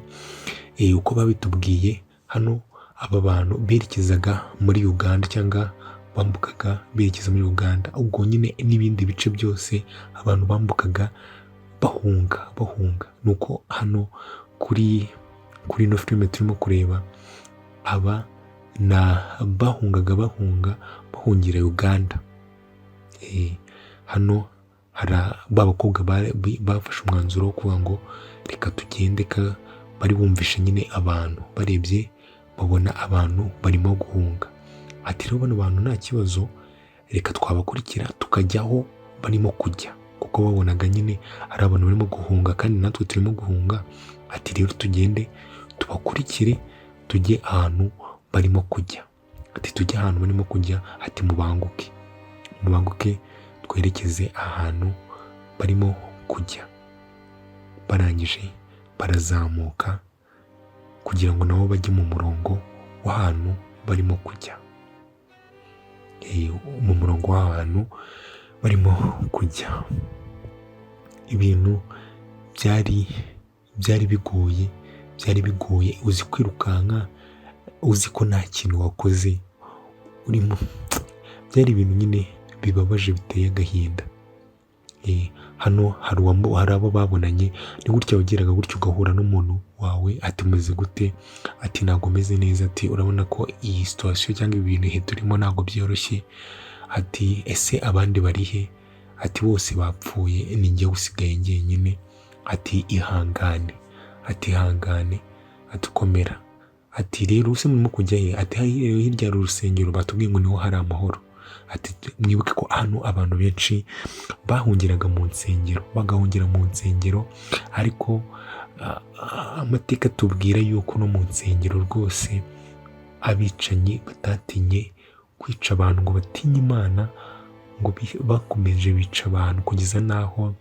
uko babitubwiye hano, aba bantu berekezaga muri Uganda cyangwa bambukaga berekeza muri Uganda, ubwo nyine n'ibindi bice byose abantu bambukaga bahunga. Nuko hano kuri ino filime turimo kureba, aba bahungira Uganda. Hano hari b'abakobwa bafashe umwanzuro wo kuvuga ngo reka tugende, bari bumvishe nyine abantu, barebye babona abantu barimo guhunga, ati rero bano bantu nta kibazo, reka twabakurikira tukajya aho barimo kujya, kuko babonaga nyine ari abantu barimo guhunga kandi natwe turimo guhunga. Ati rero tugende tubakurikire tujye ahantu barimo kujya, ati tujye ahantu barimo kujya, ati mubanguke twerekeze ahantu barimo kujya. Barangije barazamuka kugira ngo nabo bajye mu murongo w'ahantu barimo kujya, mu murongo w'ahantu barimo kujya. Ibintu byari bigoye, uzi kwirukanka, uzi ko nta kintu wakoze urimo, byari ibintu nyine bibabaje biteye agahinda. Hano hari abo babonanye, ni gutya wageraga gutya ugahura n'umuntu wawe, ati umeze gute? Ati ntabwo meze neza, ati urabona ko iyi situation cyangwa ibintu ihe turimo ntabwo byoroshye, ati ese abandi bari he? Ati bose bapfuye, ni njye usigaye njyenyine, ati ihangane, ati komera, ati rero use murimo kujya he? Ati hirya hari urusengero batubwiye ngo niho hari amahoro. Ati mwibuke ko hano abantu benshi bahungiraga mu nsengero, bagahungira mu nsengero, ariko amateka tubwira yuko no mu nsengero rwose abicanyi batatinye kwica abantu, ngo batinye Imana, ngo bakomeje bica abantu kugeza n'aho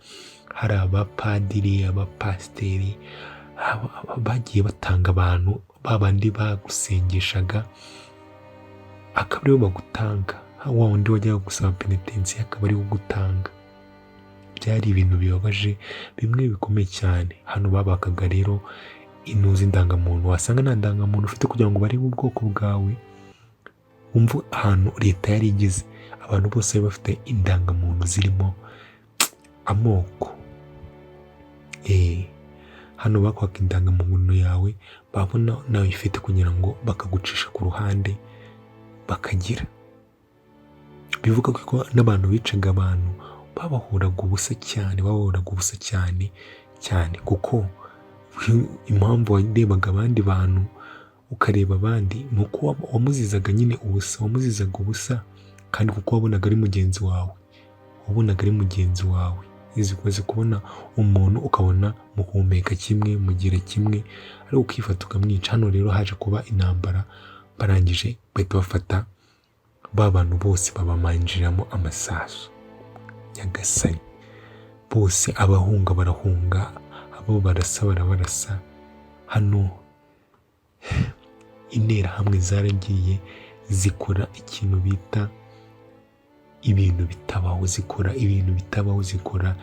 hari abapadiri, abapasiteri bagiye batanga abantu, babandi bagusengeshaga akaba aribo bagutanga, wa wundi wajyaga gusaba penitensi akaba ariwe ugutanga. Byari ibintu bibabaje bimwe bikomeye cyane. Hano babakaga rero inuzi indangamuntu, wasanga nta ndangamuntu ufite kugira ngo barebe ubwoko bwawe. Umva ahantu leta yari igeze, abantu bose bari bafite indangamuntu zirimo amoko. Hano bakwaka indangamuntu yawe, babona nawe ifite kugira ngo bakagucisha ku ruhande bakagira. Bivuga ko n'abantu bicaga abantu babahuraga ubusa cyane, kuko impamvu warebaga abandi bantu ukareba abandi ni uko wamuzizaga nyine ubusa, kandi kuko wabonaga ari mugenzi wawe, izi kubona umuntu ukabona muhumeka kimwe, mugira kimwe, ariko ukifata ukamwica. Hano rero haje kuba intambara, barangije bahita bafata ba bantu bose babamanjiramo amasasu. Nyagasani, bose abahunga barahunga, abo barasa. Hano interahamwe zaragiye zikora ikintu bita ibintu bitabaho, zikora ibintu bitabaho, zikora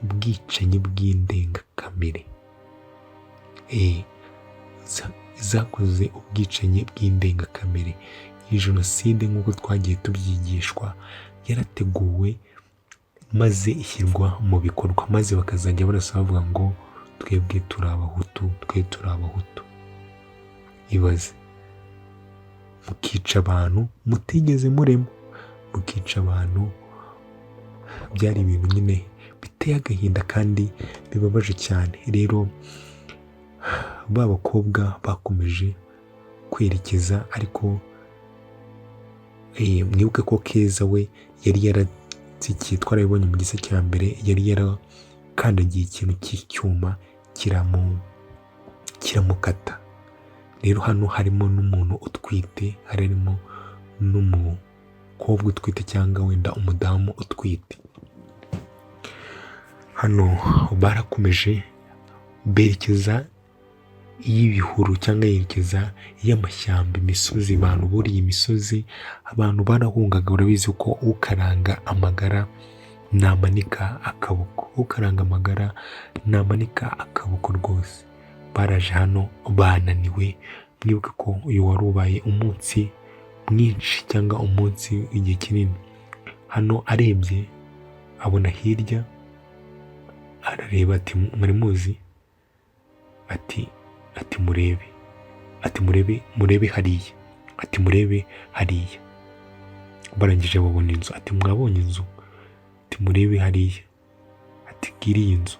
ubwicanyi bw'indengakamere. Zakoze ubwicanyi bw'indengakamere. Iyi jenoside nk'uko twagiye tubyigishwa yarateguwe maze ishyirwa mu bikorwa, maze bakazajya barasa bavuga ngo twebwe turi abahutu, twe turi abahutu. Ibaze, mukica abantu mutigeze murema, mukica abantu. Byari ibintu nyine biteye agahinda kandi bibabaje cyane. Rero ba bakobwa bakomeje kwerekeza, ariko mwibuke ko Keza we yari yaratsikiye, twarabibonye mu gice cya mbere, yari yarakandagiye ikintu cy'icyuma kiramukata. Rero hano harimo n'umuntu utwite, harimo n'umukobwa utwite cyangwa wenda umudamu utwite. Hano barakomeje berekeza y'ibihuru cyangwa yerekeza y'amashyamba, imisozi. Abantu buriye imisozi, abantu barahungaga. Urabizi ko ukaranga amagara namanika akaboko, ukaranga amagara namanika akaboko rwose. Baraje hano bananiwe. Mwibuke ko uyu wari ubaye umunsi mwinshi cyangwa umunsi w'igihe kinini. Hano arebye abona hirya, arareba ati muri muzi, ati murebe, ati murebe hariya, ati murebe hariya. Barangije babona inzu, ati mwabonye inzu, ati murebe hariya, ati ngiriye inzu.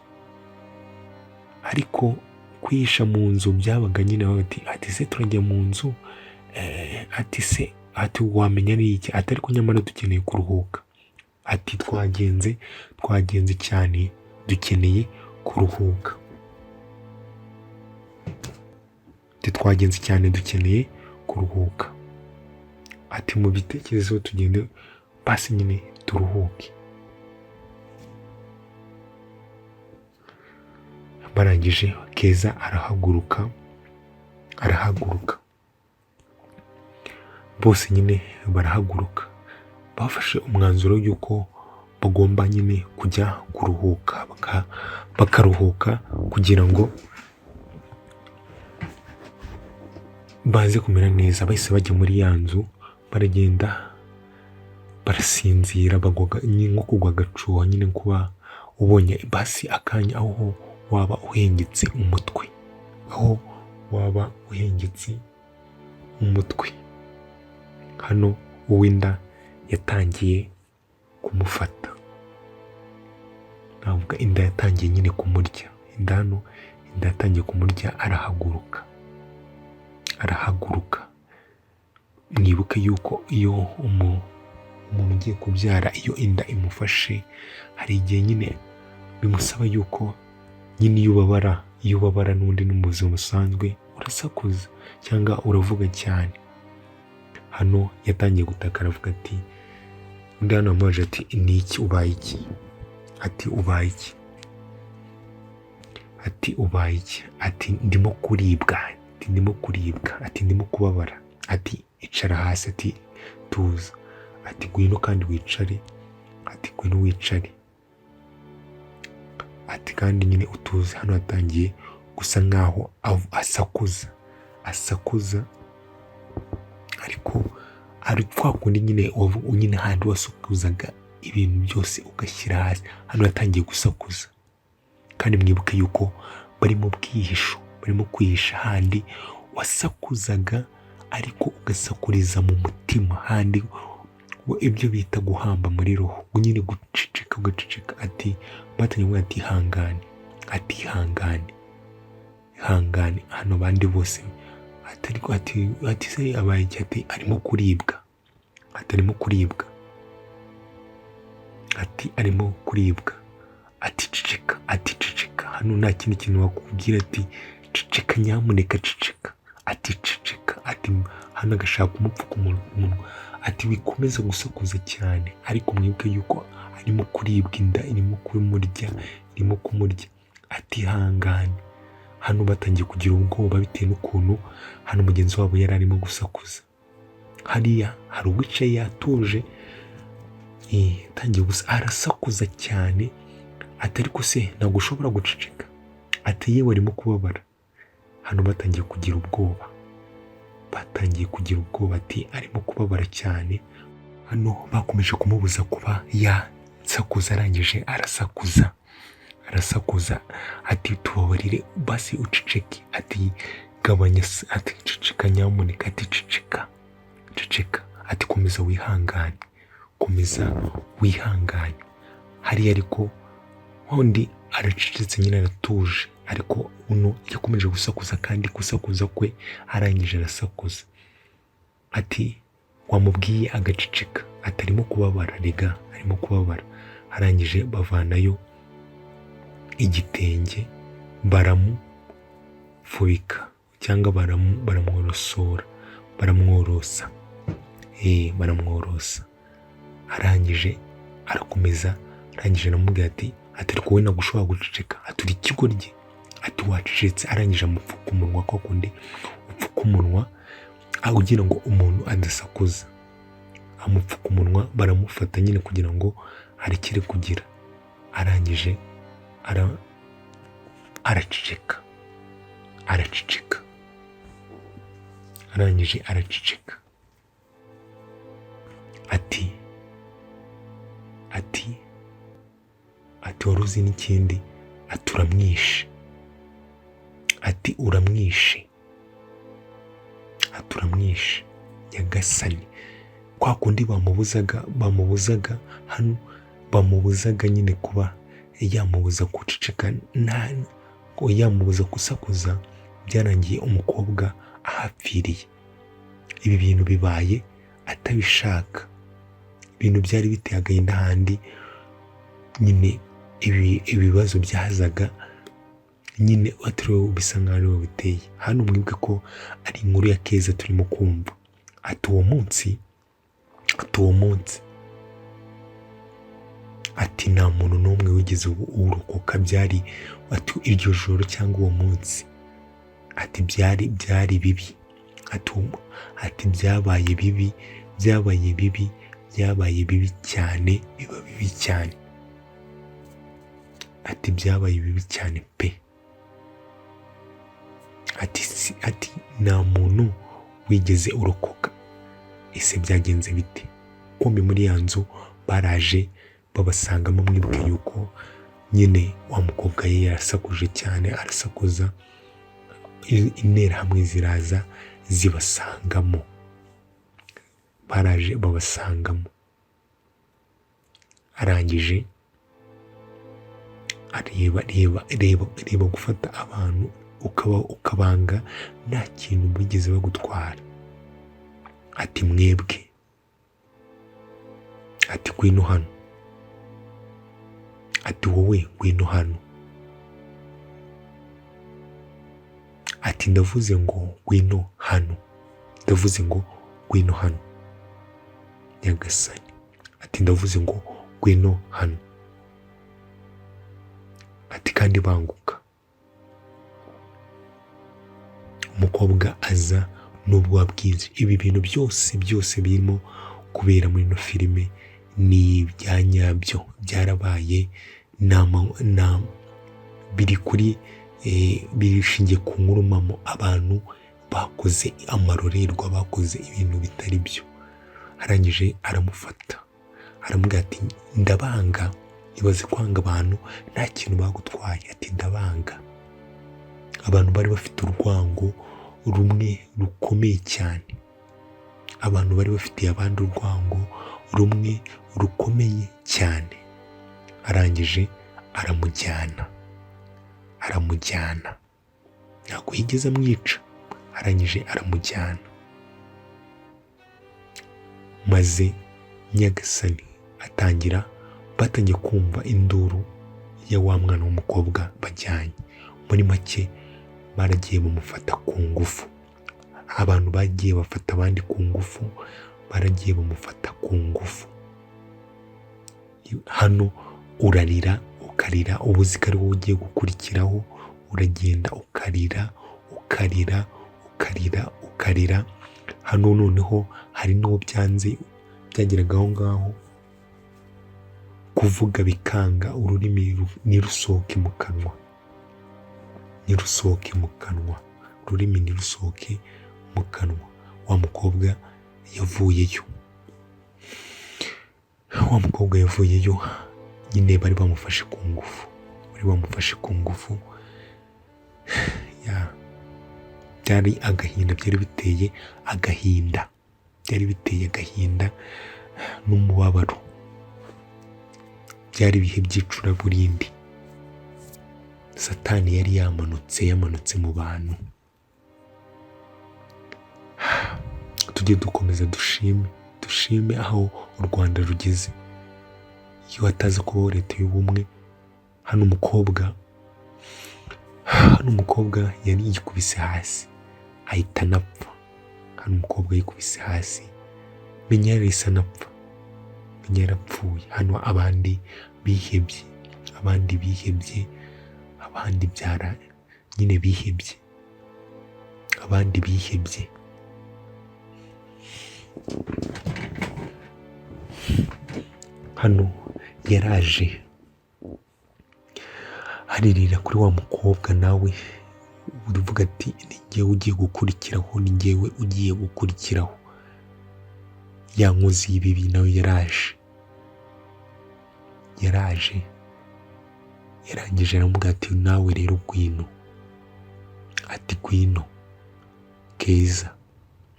Ariko kwihisha mu nzu byabaga nyine, ati se turajya mu nzu, ati se, ati wamenya ari iki, ati ariko nyamara dukeneye kuruhuka, ati twagenze cyane, dukeneye kuruhuka, ati twagenze cyane, dukeneye kuruhuka, ati mu bitekerezo tugende basi nyine turuhuke. Barangije Keza arahaguruka, bose nyine barahaguruka. Bafashe umwanzuro y'uko bagomba nyine kujya kuruhuka, bakaruhuka kugira ngo baze kumera neza. Bahise bajya muri ya nzu, baragenda barasinzira, bagwa nko kugwa agacuho nyine, kuba ubonye basi akanya aho waba uhengetse umutwe, aho waba uhengetse umutwe. Hano uw'inda yatangiye kumufata, navuga inda yatangiye nyine kumurya. Inda yatangiye kumurya, arahaguruka. Mwibuke yuko iyo umuntu ugiye kubyara, iyo inda imufashe, hari igihe nyine bimusaba yuko nyine iyo ubabara n'undi no mu buzima busanzwe urasakuza cyangwa uravuga cyane. Hano yatangiye gutaka, aravuga ati, undi hano wamubaje ati ni iki, ubaye iki? Ati ubaye iki? Ati ubaye iki? Ati ndimo kuribwa, ati ndimo kuribwa, ati ndimo kubabara. Ati icara hasi, ati tuza, ati ngwino kandi wicare, ati ngwino wicare, ati kandi nyine utuze. Hano yatangiye gusa nkaho asakuza, ariko ari kwa kundi nyine handi wasukuzaga ibintu byose ugashyira hasi. Hano yatangiye gusakuza, kandi mwibuke yuko bari mu bwihisho, barimo kwihisha. Handi wasakuzaga ariko ugasakuriza mu mutima, handi ibyo bita guhamba muri roho, nyine ugaceceka. Ati batangiye ati ihangane, ati ihangane. Hano bandi bose ati se abaye iki? Ati arimo kuribwa, ati arimo kuribwa, ati arimo kuribwa. Ati ceceka, hano nta kindi kintu wakubwira. Ati ceceka nyamuneka, ceceka, ati ceceka. Ati hano agashaka umupfuka umunwa, ati wikomeza gusakuza cyane. Ariko mwibuke yuko arimo kuribwa, inda irimo kumurya, ati ihangane. Hano batangiye kugira ubwoba bitewe n'ukuntu hano mugenzi wabo yari arimo gusakuza. hariya hari uwicaye yatuje, tangiye gusa arasakuza cyane, ati ariko se ntabwo ushobora guceceka, ati yewe arimo kubabara. Hano batangiye kugira ubwoba, ati arimo kubabara cyane. Hano bakomeje kumubuza kuba yasakuza, arangije arasakuza ati tubabarire basi uceceke, ati gabanya, ati ceceka nyamuneka, ati ceceka, ati komeza wihangane. Hariya ariko undi aracecetse nyine aratuje, ariko uno yakomeje gusakuza, kandi gusakuza kwe arangije arasakuza ati wamubwiye agaceceka, ati arimo kubabara rega, arimo kubabara. Arangije bavanayo igitenge baramufubika cyangwa baramworosa. Arangije arakomeza, arangije aramubwira ati ariko wowe ntabwo ushobora guceceka, ati uri ikigoryi, ati wacecetse. Arangije amupfuka umunwa, kwa kundi upfuka umunwa ugira ngo umuntu adasakuza, amupfuka umunwa, baramufata nyine kugira ngo arekere kugira. Arangije araceceka, arangije araceceka ati wari uzi n'ikindi, ati uramwishe, nyagasani. Kwa kundi bamubuzaga hano, bamubuzaga nyine kuba yamubuza guceceka, yamubuza gusakuza, byarangiye umukobwa ahapfiriye. Ibi bintu bibaye atabishaka, ibintu byari biteye agahinda. Handi nyine ibibazo byazaga nyine atariwe bisa nkaho ariwe biteye. Hano mwibuke ko ari inkuru ya Keza turimo kumva. Ati uwo munsi ati nta muntu n'umwe wigeze urokoka, byari ati iryo joro cyangwa uwo munsi, ati byari bibi, ati byabaye bibi cyane, biba bibi cyane, ati byabaye bibi cyane pe. Ati nta muntu wigeze urokoka. Ese byagenze bite? Kumbe muri ya nzu baraje babasangamo, mwibuke yuko nyine wa mukobwa ye yarasakuje cyane, arasakuza, interahamwe ziraza zibasangamo, baraje babasangamo. Arangije areba gufata abantu ukabanga nta kintu bigeze bagutwara. Ati mwebwe, ati ngwino hano, ati wowe ngwino hano, ati ndavuze ngo ngwino hano, nyagasani, ati ndavuze ngo ngwino hano, ati kandi banguka. Umukobwa aza n'ubwo bwinshi. Ibi bintu byose birimo kubera muri ino filime ni ibya nyabyo, byarabaye, birishingiye ku nkuru mpamo. Abantu bakoze amarorerwa, bakoze ibintu bitari byo. Arangije aramufata, aramubwira ati ndabanga. Ibaze kwanga abantu nta kintu bagutwaye, ati ndabanga. Abantu bari bafite urwango rumwe rukomeye cyane, abantu bari bafitiye abandi urwango rumwe rukomeye cyane. Arangije aramujyana, ntabwo yigeze amwica. Arangije aramujyana, maze nyagasani batangiye kumva induru ya wa mwana w'umukobwa bajyanye. Muri make baragiye bamufata ku ngufu, abantu bagiye bafata abandi ku ngufu, baragiye bamufata ku ngufu. Hano urarira ukarira, ubuzi ko ari wowe ugiye gukurikiraho, uragenda ukarira hano noneho hari n'uwo byanze byageraga aho ngaho kuvuga bikanga, ururimi ntirusohoke mu kanwa, ururimi ntirusohoke mu kanwa. Wa mukobwa yavuyeyo nyine bari bamufashe ku ngufu, byari agahinda, byari biteye agahinda n'umubabaro, byari ibihe by'icuraburindi. Satani yari yamanutse mu bantu. Tujye dukomeza dushime aho u Rwanda rugeze. Iyo hataza kubaho leta y'ubumwe, hano umukobwa yari yikubise hasi ahita anapfa. Menya yarahise anapfa, menya yarapfuye. Hano abandi bihebye, abandi byara nyine bihebye, hano yaraje aririra kuri wa mukobwa, nawe uvuga ati ni njyewe ugiye gukurikiraho, ya nkozi y'ibibi nawe yaraje yarangije aramubwira ati nawe rero gwino Keza.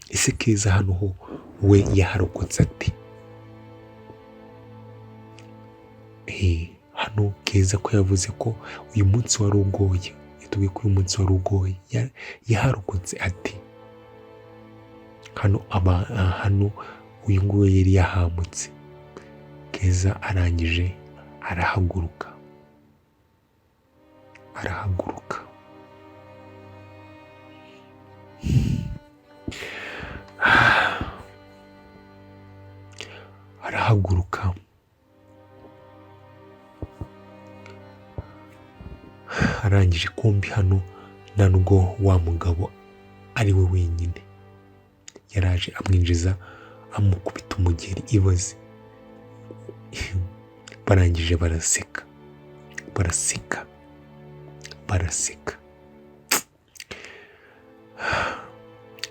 Ese Keza hano ho we yaharokotse ati? Hano Keza ko yavuze ko uyu munsi wari ugoye, yatubwiye ko uyu munsi wari ugoye, yaharokotse ati? Hano uyu nguyu yari yahamutse. Keza arangije arahaguruka arangije. Kumbi hano nta nubwo wa mugabo ari we wenyine, yaraje amwinjiza amukubita umugeri ibaze. Barangije baraseka.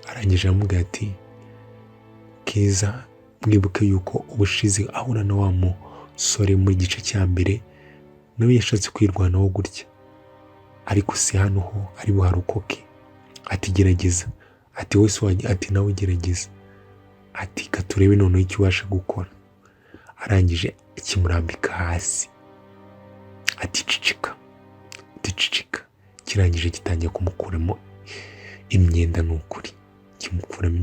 Arangije aramubwira ati Keza, mwibuke yuko ubushize ahura na wa musore mu gice cya mbere nawe yashatse kwirwanaho gutya, ariko si hano ho ari buharokoke. Ati gerageza, ati nawe gerageza, ati katurebe noneho icyo ubasha gukora. Arangije kimurambika hasi, ati cicika. Kirangije gitangiye kumukuramo imyenda, n'ukuri kimukuramo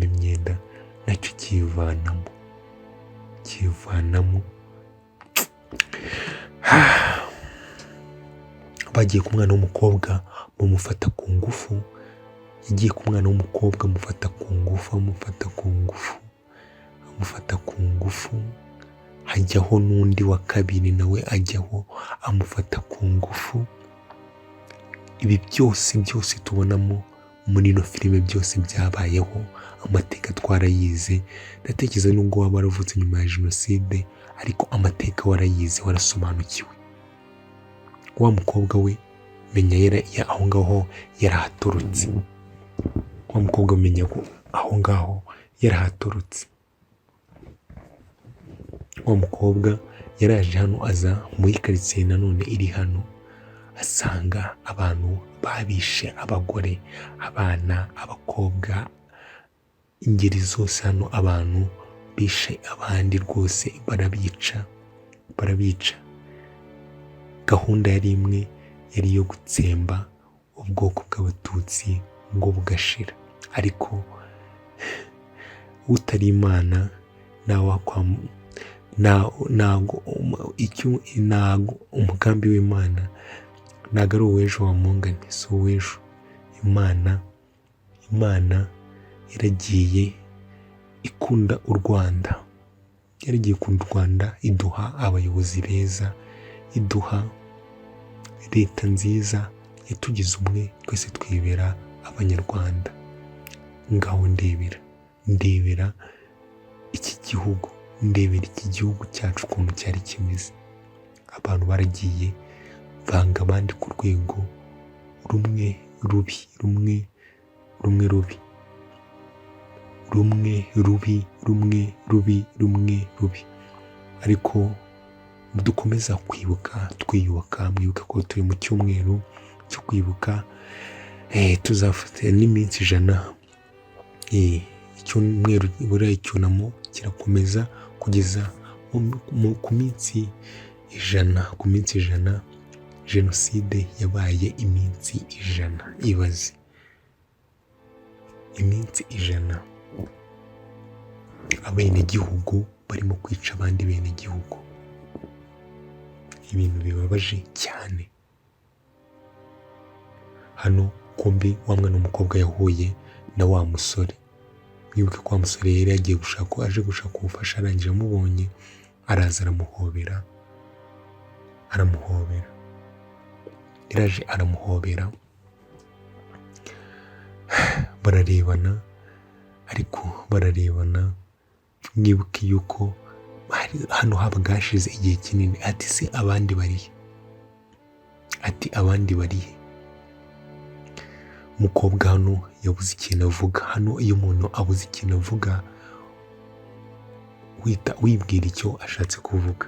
imyenda nacyo kivanamo. Bagiye ku mwana w'umukobwa bamufata ku ngufu, amufata ku ngufu, hajyaho n'undi wa kabiri nawe ajyaho amufata ku ngufu. Ibi byose tubonamo muri ino filime byose byabayeho, amateka twarayize. Ndatekereza nubwo waba waravutse nyuma ya Genocide, ariko amateka warayize, warasobanukiwe. Wa mukobwa we menya aho ngaho yarahatorotse. Wa mukobwa yaraje hano, aza muri karitsiye nanone iri hano, asanga abantu babishe abagore, abana, abakobwa, ingeri zose. Hano abantu bishe abandi rwose, barabica. Gahunda yari imwe, yari iyo gutsemba ubwoko bw'Abatutsi ngo bugashira. Ariko utari Imana ntago umugambi w'Imana ntago ari uw'ejo wamungane, si uw'ejo. Imana yaragiye ikunda u Rwanda, iduha abayobozi beza, iduha leta nziza, yatugize umwe, twese twibera Abanyarwanda. ngaho ndebera iki gihugu cyacu ukuntu cyari kimeze. Abantu baragiye banga abandi ku rwego rumwe rubi, ariko dukomeza kwibuka twiyubaka. Mwibuke ko turi mu cyumweru cyo kwibuka, tuzafata n'iminsi 100. Icyumweru buriya icyunamo kirakomeza kugeza ku minsi 100. Genocide yabaye iminsi 100. Ibaze iminsi 100 abenegihugu barimo kwica abandi benegihugu. Ibintu bibabaje cyane. Hano kumbi wa mwana w'umukobwa yahuye na wa musore. Mwibuke ko wa musore yari yagiye aje gushaka ubufasha, arangije amubonye araza aramuhobera, bararebana. Mwibuke yuko hano habaga hashize igihe kinini. Ati se abandi barihe? Umukobwa hano yabuze ikintu avuga. Hano iyo umuntu abuze ikintu avuga wita wibwira icyo ashatse kuvuga.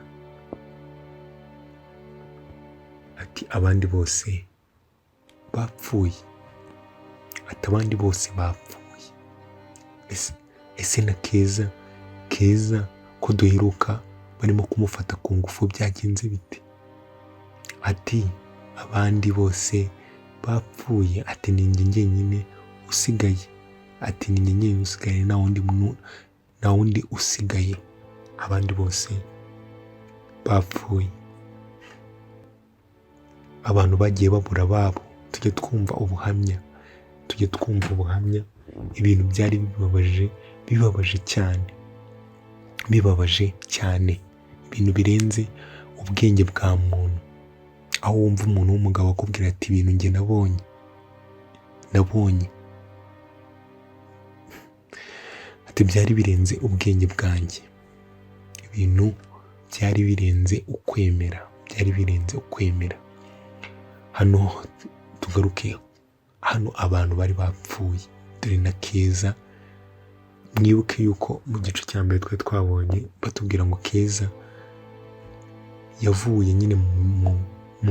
Ati abandi bose bapfuye. Ese na Keza ko duheruka barimo kumufata ku ngufu byagenze bite? Ati abandi bose bapfuye. Ati ni njye njyenyine usigaye. Nta wundi usigaye. Abandi bose bapfuye. Abantu bagiye babura ababo. Tujye twumva ubuhamya. Ibintu byari bibabaje cyane. Ibintu birenze ubwenge bwa muntu. Aho wumva umuntu w'umugabo akubwira ati ibintu njye nabonye. Ati byari birenze ubwenge bwanjye. Ibintu byari birenze ukwemera. Hano tugaruke hano abantu bari bapfuye. Dore na Keza. Mwibuke yuko mu gice cya mbere twabonye batubwira ngo Keza yavuye nyine mu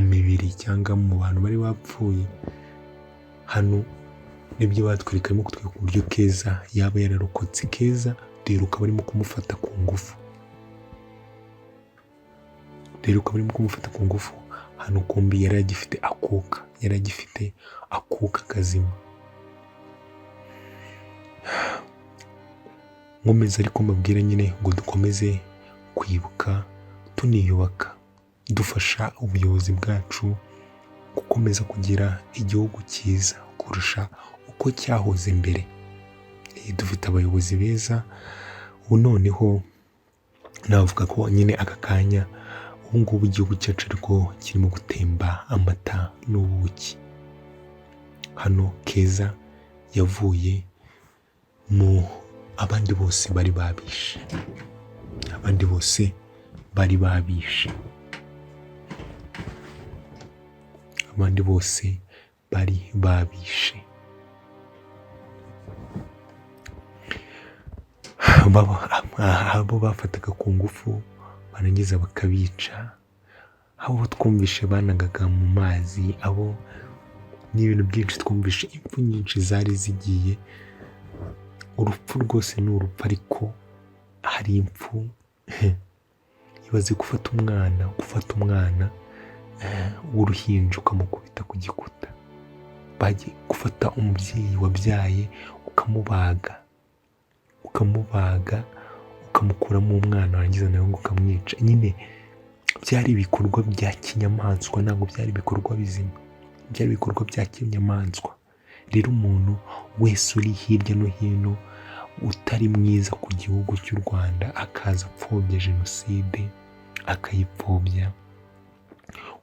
mibiri cyangwa mu bantu bari bapfuye. Hano nibyo batwereka, barimo kutwereka uburyo Keza yaba yararokotse. Keza duheruka barimo kumufata ku ngufu. Hano kumbi yari agifite akuka kazima. Nkomeza ariko mbabwira nyine ngo dukomeze kwibuka tuniyubaka, dufasha ubuyobozi bwacu gukomeza kugira igihugu cyiza kurusha uko cyahoze mbere. Dufite abayobozi beza. Ubu noneho navuga ko nyine aka kanya ubu ngubu igihugu cyacu ariko kirimo gutemba amata n'ubuki. Hano Keza yavuye mu abandi bose bari babishe. Abo bafataga ku ngufu barangiza bakabica. Abo twumvishe banagaga mu mazi. Abo ni ibintu byinshi twumvishe. Impfu nyinshi zari zigiye. Urupfu rwose ni urupfu, ariko hari impfu. Ibaze gufata umwana w'uruhinja ukamukubita ku gikuta. Bagiye gufata umubyeyi wabyaye ukamubaga ukamukuramo umwana, warangiza nawe ngo ukamwica. Nyine byari ibikorwa bya kinyamaswa, ntabwo byari ibikorwa bizima. Byari ibikorwa bya kinyamaswa. Rero umuntu wese uri hirya no hino utari mwiza ku gihugu cy'u Rwanda akaza apfobya Jenoside, akayipfobya,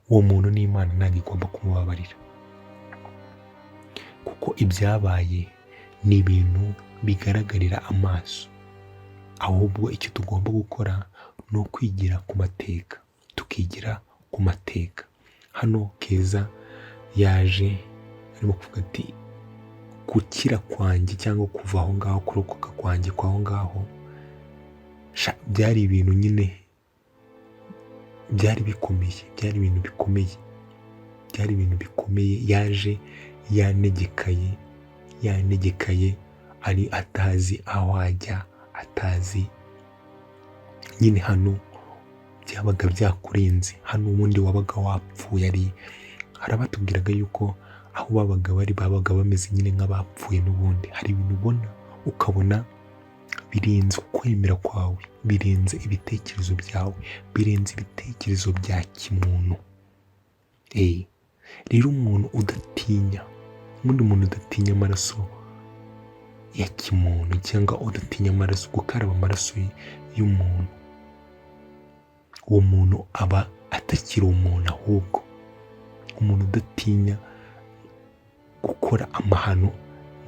uwo muntu n'Imana ntabwo igomba kumubabarira, kuko ibyabaye ni ibintu bigaragarira amaso, ahubwo icyo tugomba gukora ni ukwigira ku mateka, tukigira ku mateka. Hano Keza yaje arimo kuvuga ati gukira kwanjye cyangwa kuva aho ngaho, kurokoka kwanjye kwaho ngaho byari ibintu nyine byari bikomeye, byari ibintu bikomeye, byari ibintu bikomeye. Yaje yanegekaye ari atazi aho ajya, atazi nyine. Hano byabaga byakurenze, hano ubundi wabaga wapfuye. Hari abatubwiraga yuko aho babaga bameze nyine nk'abapfuye n'ubundi. Hari ibintu ubona ukabona birenze ukwemera kwawe, birenze ibitekerezo byawe, birenze ibitekerezo bya kimuntu. Rero umuntu udatinya amaraso ya kimuntu, cyangwa udatinya amaraso, gukaraba amaraso y'umuntu, uwo muntu aba atakiri umuntu, ahubwo umuntu udatinya gukora amahano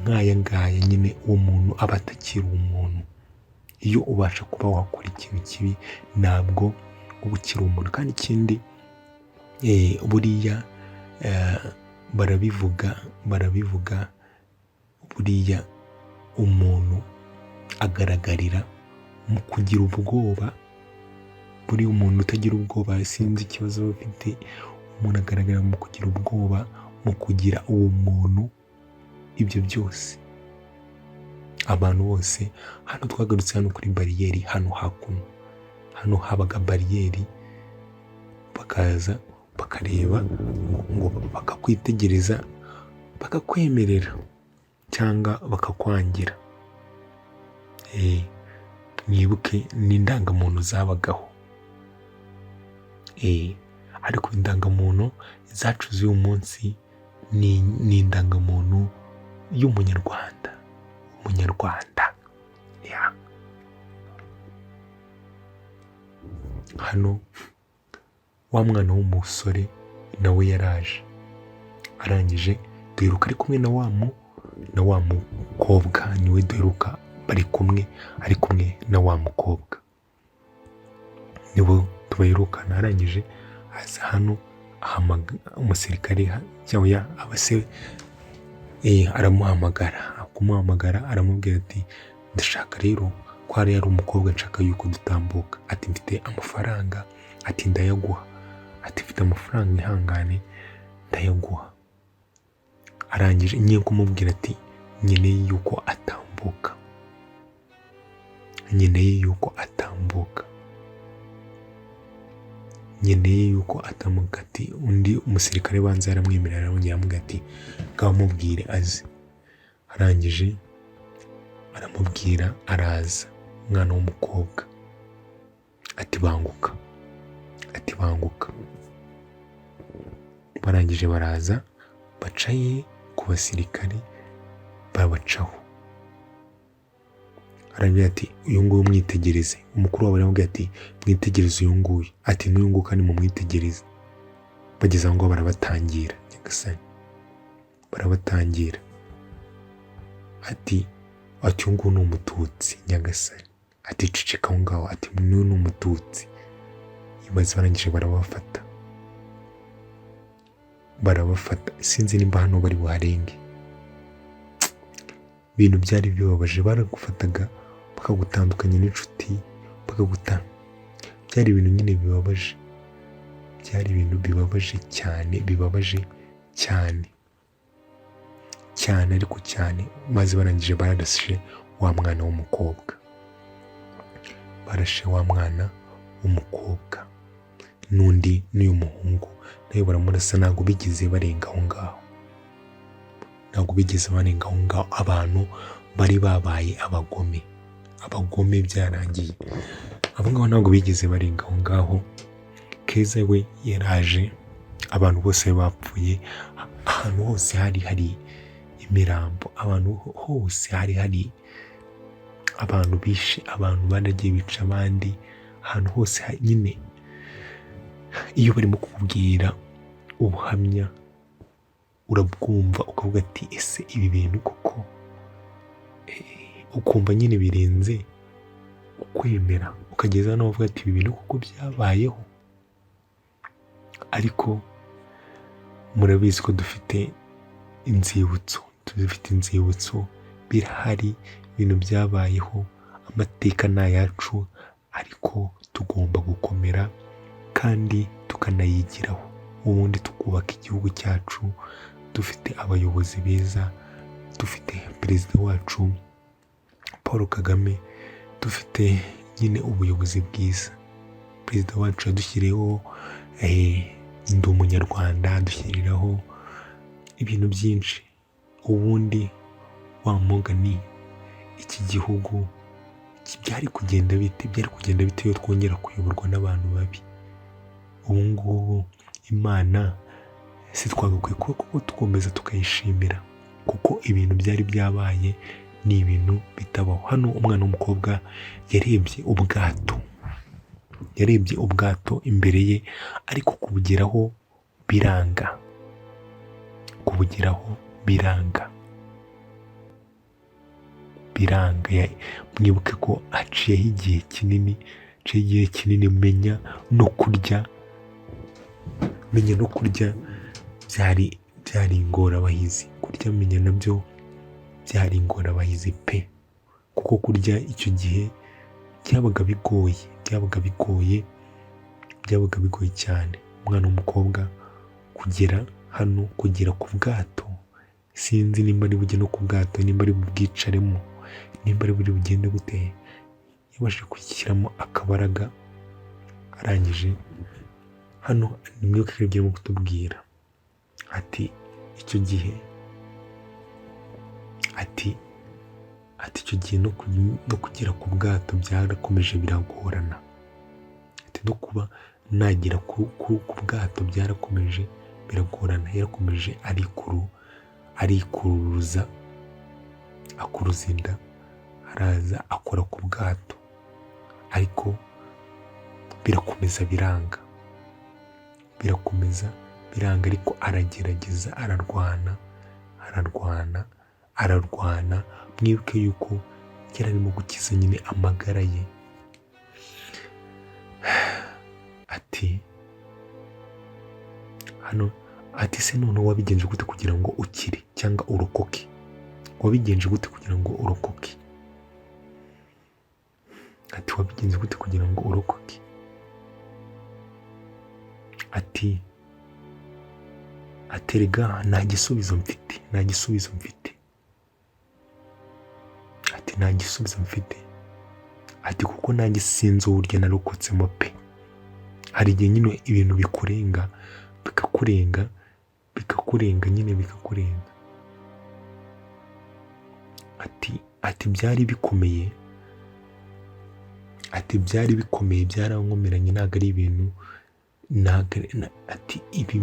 nk'aya ngaya nyine, uwo muntu aba atakiri umuntu. Iyo ubasha kuba wakora ikintu kibi, ntabwo uba ukiri umuntu. Kandi ikindi buriya barabivuga buriya umuntu agaragarira mu kugira ubwoba. Buriya umuntu utagira ubwoba, sinzi ikibazo bafite. Umuntu agaragara mu kugira ubwoba, mu kugira uwo muntu ibyo byose. Abantu bose hano twagarutse hano kuri bariyeri, hano hakuno, hano habaga bariyeri, bakaza bakareba ngo bakakwitegereza, bakakwemerera cyangwa bakakwangira. Mwibuke n'indangamuntu zabagaho, ariko indangamuntu zacu z'uyu munsi ni indangamuntu y'umunyarwanda. Hano wa mwana w'umusore nawe yaraje, arangije duheruka ari kumwe na wa mukobwa, niwe duheruka bari kumwe, ari kumwe na wa mukobwa, nibo tubaherukana. Arangije aza hano, umusirikare cyangwa abase aramuhamagara, aramubwira ati ndashaka rero ko hari umukobwa nshaka yuko dutambuka. Ati mfite amafaranga, ati ndayaguha, ati mfite amafaranga, ihangane ndayaguha. Arangije ngiye kumubwira ati nkeneye yuko atambuka, nkeneye yuko atambuka. Ati undi umusirikare banza yaramwemerera, arongera aramubwira ati ngaho mubwire aze. Arangije aramubwira, araza umwana w'umukobwa, ati banguka. Barangije baraza, bacaye ku basirikare, babacaho. Arambwira ati uyu nguyu mwitegereze. Umukuru wabo aramubwira ati mwitegereze uyu nguyu. Ati n'uyu nguyu kandi mumwitegereze. Bageze aho ngo barabatangira, nyagasani, barabatangira. Ati uyu nguyu ni umututsi, nyagasani. Ati ceceka aho ngaho. Ati n'uyu ni umututsi. Ibaze, barangije barabafata. Sinzi nimba hano bari buharenge. Ibintu byari bibabaje, baragufataga bakagutandukanya n'inshuti, byari ibintu nyine bibabaje, byari ibintu bibabaje cyane ariko cyane. Maze barangije bararashe wa mwana w'umukobwa, n'uyu muhungu nawe baramurasa. Ntabwo bigeze barenga aho ngaho, abantu bari babaye abagome byarangiye. Abo ngabo ntabwo bigeze barenga aho ngaho. Keza we yaraje, abantu bose bapfuye, ahantu hose hari imirambo, ahantu hose hari abantu bishe, abantu banagiye bica abandi, ahantu hose nyine. Iyo barimo kukubwira ubuhamya urabwumva ukavuga ati ese ibi bintu koko ukumva nyine birenze ukwemera, ukageza n'aho uvuga ati ibi bintu kuko byabayeho. Ariko murabizi ko dufite inzibutso birahari, ibintu byabayeho, amateka ni ayacu, ariko tugomba gukomera kandi tukanayigiraho, ubundi tukubaka igihugu cyacu dufite abayobozi beza, dufite perezida wacu Paul Kagame, dufite nyine ubuyobozi bwiza. Perezida wacu yadushyiriyeho ndi umunyarwanda, dushyiriraho ibintu byinshi. Ubundi wa mugani iki gihugu byari kugenda bite iyo twongera kuyoborwa n'abantu babi. Ubu ngubu Imana si twagakwiye kuko tukomeza tukayishimira, kuko ibintu byari byabaye ni ibintu bitabaho. Hano umwana w'umukobwa yarebye ubwato imbere ye, ariko kubugeraho biranga. Mwibuke ko haciyeho igihe kinini menya no kurya byari ingorabahizi. Kurya menya nabyo byari ingorabahizi pe, kuko kurya icyo gihe byabaga bigoye cyane. Umwana w'umukobwa kugera ku bwato, sinzi nimba ari bujye no ku bwato, nimba ari bubwicaremo, nimba ari buri bugende gute, yabashije kwishyiramo akabaraga. Arangije hano nimwibuke ko ibyo arimo kutubwira ati icyo gihe no kugera ku bwato byarakomeje biragorana. No kuba nagera ku bwato byarakomeje biragorana. Yarakomeje arikuruza inda, araza akora ku bwato, ariko birakomeza biranga, ariko aragerageza, ararwana. Mwibuke yuko yari arimo gukiza nyine amagara ye. Ati se none wabigenje gute kugira ngo ukire cyangwa urokoke? Wabigenje gute kugira ngo urokoke? Wabigenje gute kugira ngo urokoke? Rega nta gisubizo mfite. Kuko nanjye sinzi uburyo narokotsemo pe. Hari igihe nyine ibintu bikakurenga. Byari bikomeye, byarankomeranye, ntabwo ari ibintu, ibi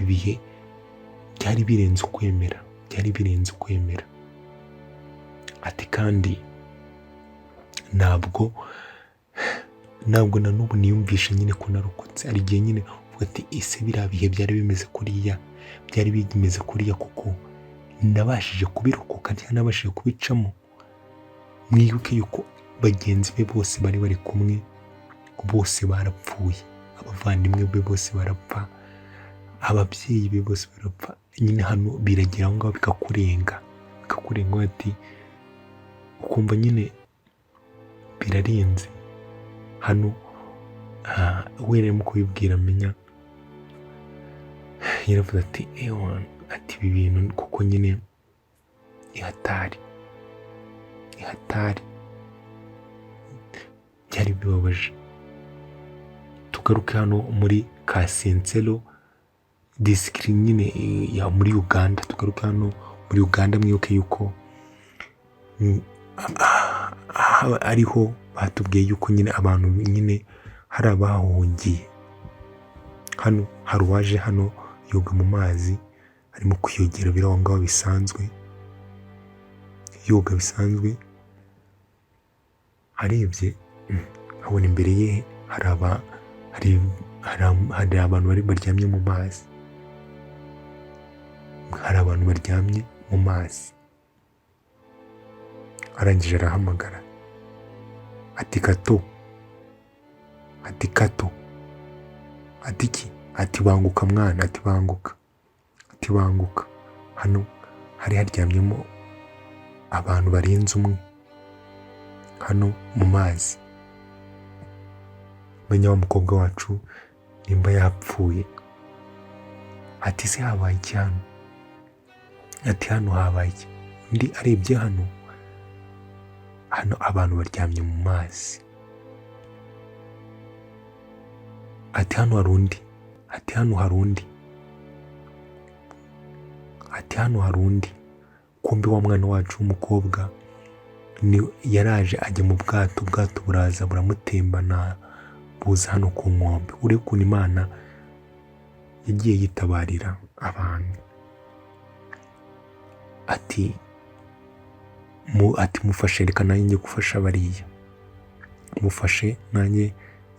bihe byari birenze ukwemera. Kandi ntabwo na n'ubu niyumvisha nyine ko narokotse. Hari igihe nyine uvuga ese biriya bihe byari bimeze kuriya kuko nabashije kubirokoka cyangwa nabashije kubicamo. Mwibuke yuko bagenzi be bose bari kumwe, bose barapfuye. Abavandimwe be bose barapfa, ababyeyi be bose barapfa. Nyine hano biragera aho ngaho bikakurenga ukumva nyine birarenze. Hano weremo kubibwira amenya, yaravuze ibi bintu kuko nyine ihatari byari bibabaje. Tugaruke hano muri Kasensero district nyine ya muri Uganda. Mwibuke yuko ariho batubwiye yuko nyine abantu nyine hari abahungiye. Hano hari uwaje hano yoga mu mazi, arimo kwiyogera biri aho ngaho bisanzwe, yoga bisanzwe. Arebye abona imbere ye hari abantu baryamye mu mazi. arangije arahamagara ati Kato, ati Kato, ati iki, ati banguka mwana, ati banguka, ati banguka, hano hari haryamyemo abantu barenze umwe hano mu mazi, menya wa mukobwa wacu nimba yapfuye. Ati se habaye iki hano, ati hano habaye iki, undi arebye hano abantu baryamye mu mazi, ati hano hari undi, ati hano hari undi, ati hano hari undi. Kumbe wa mwana wacu w'umukobwa yaraje ajya mu bwato buraza buramutembana buza hano ku nkombe. Urebe ukuntu Imana yagiye yitabarira abantu. Ati mufashe, reka nanjye njye gufasha bariya, mufashe nanjye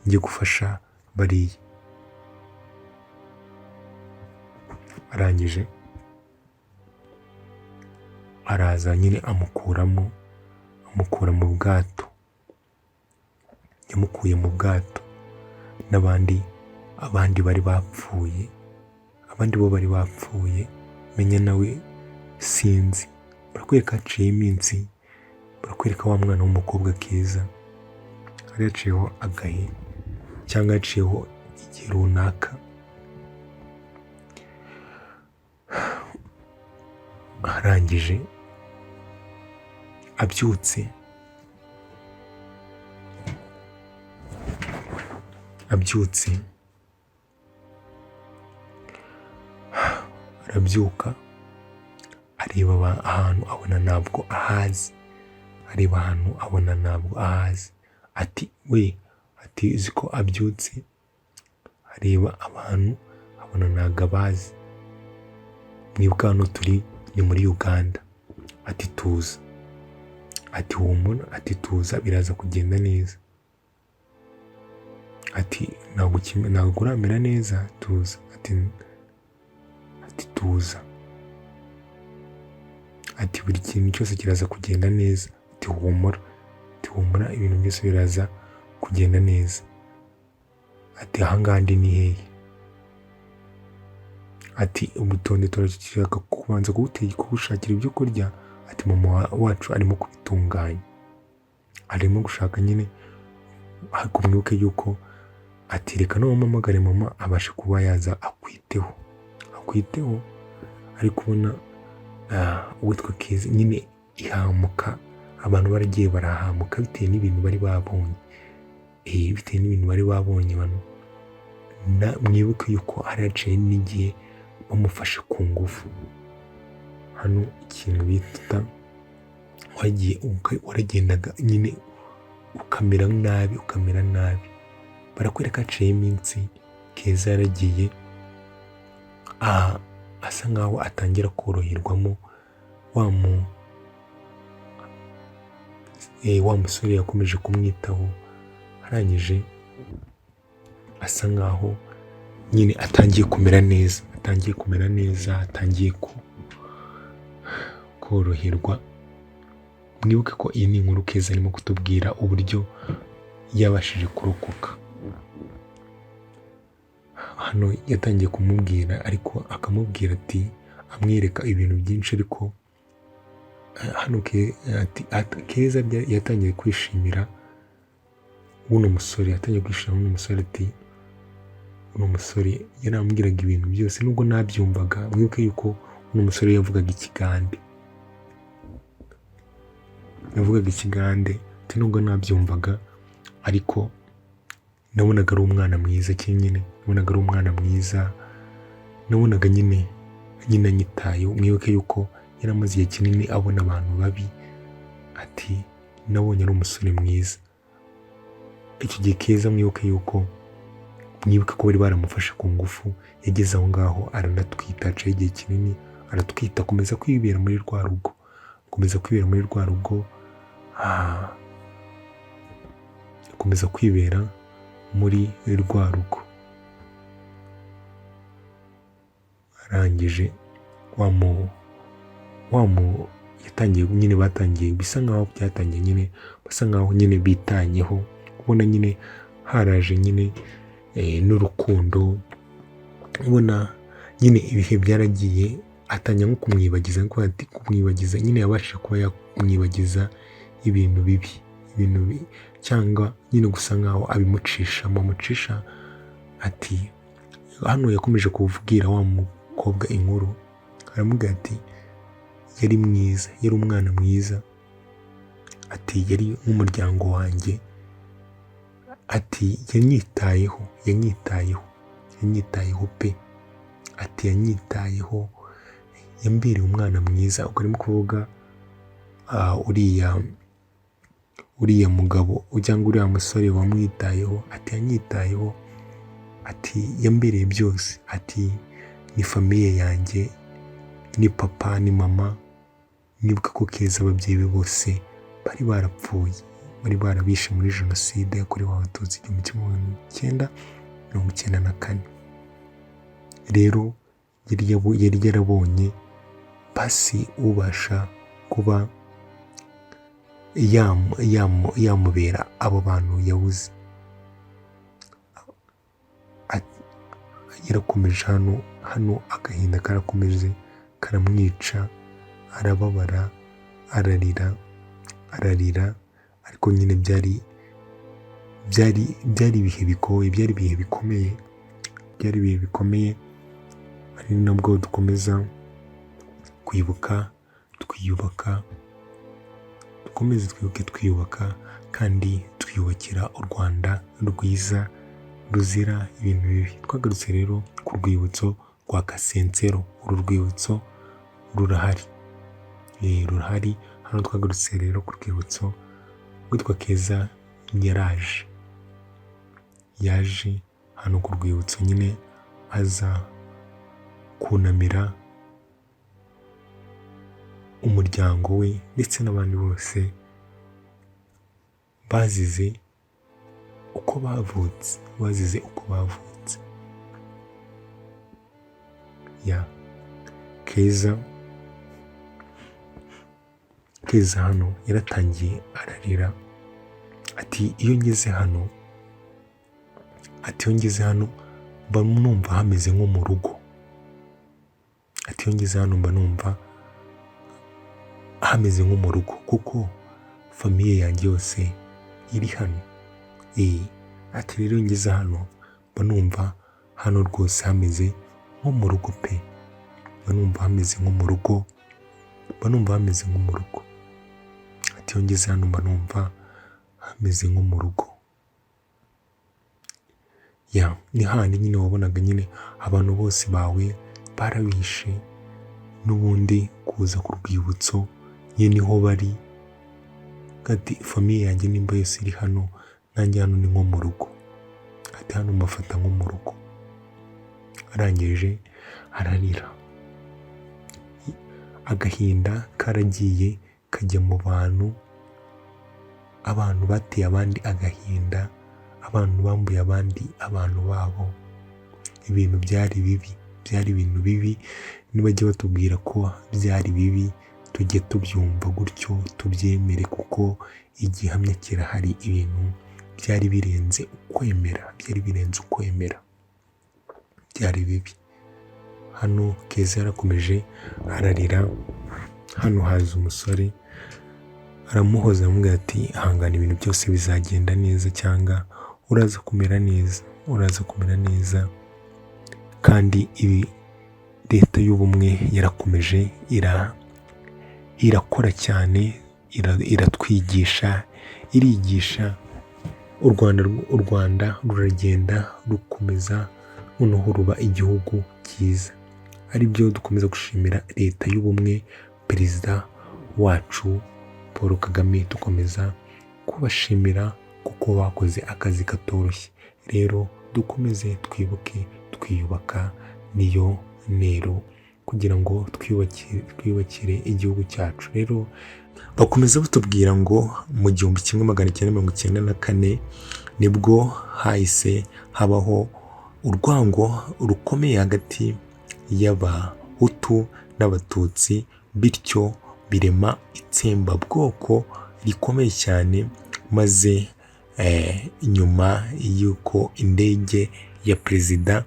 njye gufasha bariya. Arangije araza nyine amukura mu bwato, yamukuye mu bwato n'abandi bari bapfuye, abandi bo bari bapfuye, menya nawe sinzi. Barakwereka haciyeho iminsi, barakwereka wa mwana w'umukobwa Keza hari haciyeho agahe cyangwa haciyeho igihe runaka. Arangije abyutse arabyuka areba ahantu abona ntabwo ahazi, ati uzi ko abyutse areba abantu abona ntabwo abazi. Mwibuka hano turi ni muri Uganda, ati tuza, ati humura, ati tuza biraza kugenda neza, ati ntabwo uramera neza, tuza, ati tuza, ati buri kintu cyose kiraza kugenda neza, ati humura, ibintu byose biraza kugenda neza. Ati ahangaha ndi ni hehe, ati ubutonde turashaka kubanza kugushakira ibyo kurya. Ati mama wacu arimo kubitunganya, arimo gushaka nyine, ariko mwibuke yuko ati reka namuhamagare mama abashe kuba yaza akwiteho. Ari kubona uwitwa Keza nyine ihamuka, abantu baragiye barahamuka bitewe n'ibintu bari babonye, bano mwibuke yuko hari haciye n'igihe bamufashe ku ngufu. Hano ikintu bita waragendaga nyine ukamera nabi, barakwereka haciye iminsi Keza yaragiye asa nkaho atangira koroherwamo. Wa musore yakomeje kumwitaho, arangije asa nkaho nyine atangiye kumera neza, atangiye koroherwa. Mwibuke ko iyi ni inkuru Keza arimo kutubwira uburyo yabashije kurokoka. Hano yatangiye kumubwira, ariko akamubwira ati amwereka ibintu byinshi, ariko hano Keza yatangiye kwishimira uno musore, ati uno musore yarambwiraga ibintu byose nubwo nabyumvaga. Mwibuke yuko uno musore yavugaga ikigande, ati nubwo nabyumvaga ariko nabonaga ari umwana mwiza, nabonaga nyine anyitayeho. Mwibuke yuko yari amaze igihe kinini abona abantu babi, ati nabonye ari umusore mwiza. Icyo gihe Keza mwibuke ko bari baramufashe ku ngufu, yageze aho ngaho aranatwita, acaho igihe kinini aratwita, akomeza kwibera muri rwa rugo, akomeza kwibera muri rwa rugo. Arangije yatangiye nyine, batangiye bisa nkaho byatangiye nyine, basa nkaho nyine bitanyeho, ubona nyine haraje nyine n'urukundo, ubona nyine ibihe byaragiye, atangira nko kumwibagiza, nko ati kumwibagiza nyine, yabashije kuba yakumwibagiza ibintu bibi cyangwa nyine gusa nkaho amucisha ati, hano yakomeje kuvugira wa mukobwa inkuru, aramubwira ati yari mwiza, yari umwana mwiza, ati yari nk'umuryango wanjye, ati yanyitayeho pe, ati yanyitayeho, yambereye umwana mwiza. Ubwo arimo kuvuga uriya mugabo cyangwa uriya musore wamwitayeho, ati yanyitayeho, ati yambereye byose, ati ni famiye yanjye, ni papa, ni mama. Nibuka ko Keza ababyeyi be bose bari barapfuye, bari barabishe muri Jenoside yakorewe Abatutsi 1994. rero yari yarabonye basi ubasha kuba yamubera abo bantu yabuze. Yarakomeje hano agahinda karakomeje karamwica, arababara, ararira, ariko nyine byari ibihe bigoye, byari ibihe bikomeye, ari nabwo dukomeza kwibuka, twiyubaka, dukomeze twiyubaka kandi twiyubakira u Rwanda rwiza ruzira ibintu bibi. Twagarutse rero ku rwibutso rwa Kasensero. Uru rwibutso rurahari, hano twagarutse rero ku rwibutso rwitwa Keza. yaje hano ku rwibutso nyine aza kunamira umuryango we ndetse n'abandi bose bazize uko bavutse, Keza hano yaratangiye ararira, ati iyo ngeze hano mba numva hameze nko mu rugo, kuko famiye yanjye yose iri hano. Ati rero ngeze hano mba numva hano rwose hameze nko mu rugo pe, mba numva hameze nko mu rugo. Ati iyo ngeze hano mba numva hameze nko mu rugo. Ni handi nyine wabonaga nyine abantu bose bawe barabishe, n'ubundi kuza ku rwibutso nyine niho bari. Ati famiye yanjye nimba yose iri hano, nanjye hano ni nko mu rugo. Ati hano mbafata nko mu rugo. Arangije ararira, agahinda karagiye kajya mu bantu bateye abandi agahinda, abantu bambuye abandi abantu babo. Ibintu byari ibintu bibi. Nibajya batubwira ko byari bibi, tujye tubyumva gutyo, tubyemere, kuko igihamya kirahari. Ibintu byari birenze ukwemera, byari bibi. Hano Keza yarakomeje ararira. Hano haza umusore aramuhoza, aramubwira ati hangana, ibintu byose bizagenda neza, cyangwa uraza kumera neza. Kandi ibi leta y'ubumwe yarakomeje irakora cyane, iratwigisha, irigisha. U Rwanda ruragenda rukomeza, noneho ruba igihugu cyiza. Ari byo dukomeza gushimira leta y'ubumwe, perezida wacu Paul Kagame, dukomeza kubashimira kuko bakoze akazi katoroshye. Rero dukomeze twibuke, twiyubaka, niyo ntero, kugira ngo twiyubakire igihugu cyacu. Rero bakomeza batubwira ngo mu 1994 nibwo hahise habaho urwango rukomeye hagati y'Abahutu n'Abatutsi, bityo birema itsembabwoko rikomeye cyane, maze nyuma y'uko indege ya perezida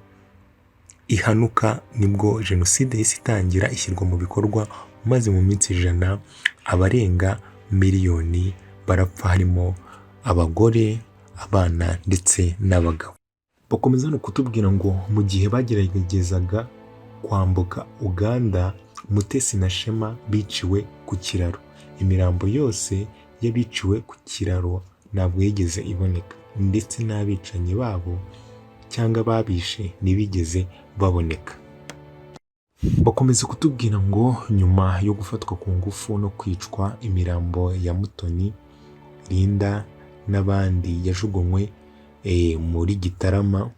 ihanuka nibwo jenoside yahise itangira ishyirwa mu bikorwa, maze mu minsi 100 abarenga miliyoni barapfa, harimo abagore, abana ndetse n'abagabo. Bakomeza no kutubwira ngo mu gihe bageragezaga kwambuka Uganda, Mutesi na Shema biciwe ku kiraro. Imirambo yose y'abiciwe ku kiraro ntabwo yigeze iboneka, ndetse n'abicanyi babo cyangwa babishe ntibigeze baboneka. Bakomeza kutubwira ngo nyuma yo gufatwa ku ngufu no kwicwa, imirambo ya Mutoni, Linda n'abandi yajugunywe muri Gitarama,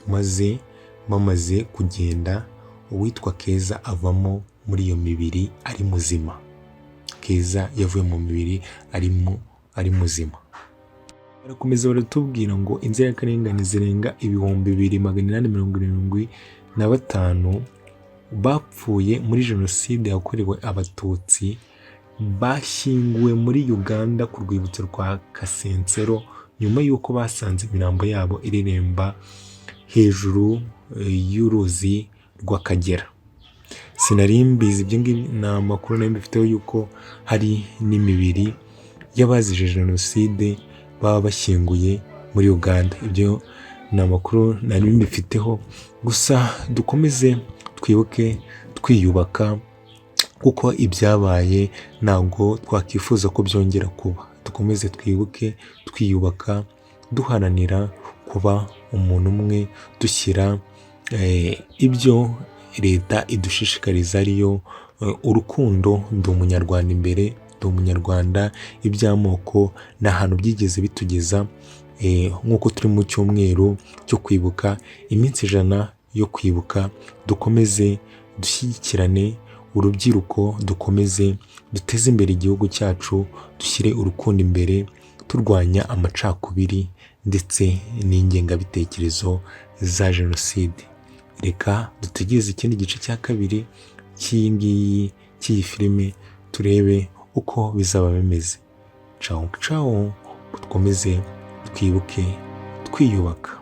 maze bamaze kugenda uwitwa Keza avamo muri iyo mibiri ari muzima. Keza yavuye mu mibiri ari muzima. Barakomeza baratubwira ngo inzirakarengane zirenga 2875 bapfuye muri jenoside yakorewe Abatutsi, bashyinguwe muri Uganda ku rwibutso rwa Kasensero, nyuma y'uko basanze imirambo yabo ireremba hejuru y'uruzi rw'Akagera. Sinari mbizi ibyo ngibi, ni amakuru nari mbifiteho yuko hari n'imibiri y'abazize jenoside baba bashyinguye muri Uganda. Ibyo ni amakuru nari mbifiteho, gusa dukomeze twibuke twiyubaka, kuko ibyabaye ntabwo twakwifuza ko byongera kuba. Dukomeze twibuke twiyubaka, duharanira kuba umuntu umwe, dushyira ibyo leta idushishikariza ariyo urukundo, ndi umunyarwanda imbere, ndi umunyarwanda. Iby'amoko nta hantu byigeze bitugeza. Nk'uko turi mu cyumweru cyo kwibuka, iminsi 100 yo kwibuka, dukomeze dushyigikirane, urubyiruko dukomeze duteze imbere igihugu cyacu, dushyire urukundo imbere, turwanya amacakubiri ndetse n'ingengabitekerezo za jenoside. Reka dutegereze ikindi gice cya kabiri cy'iyi filime, turebe uko bizaba bimeze. Ciao ciao, dukomeze twibuke twiyubaka.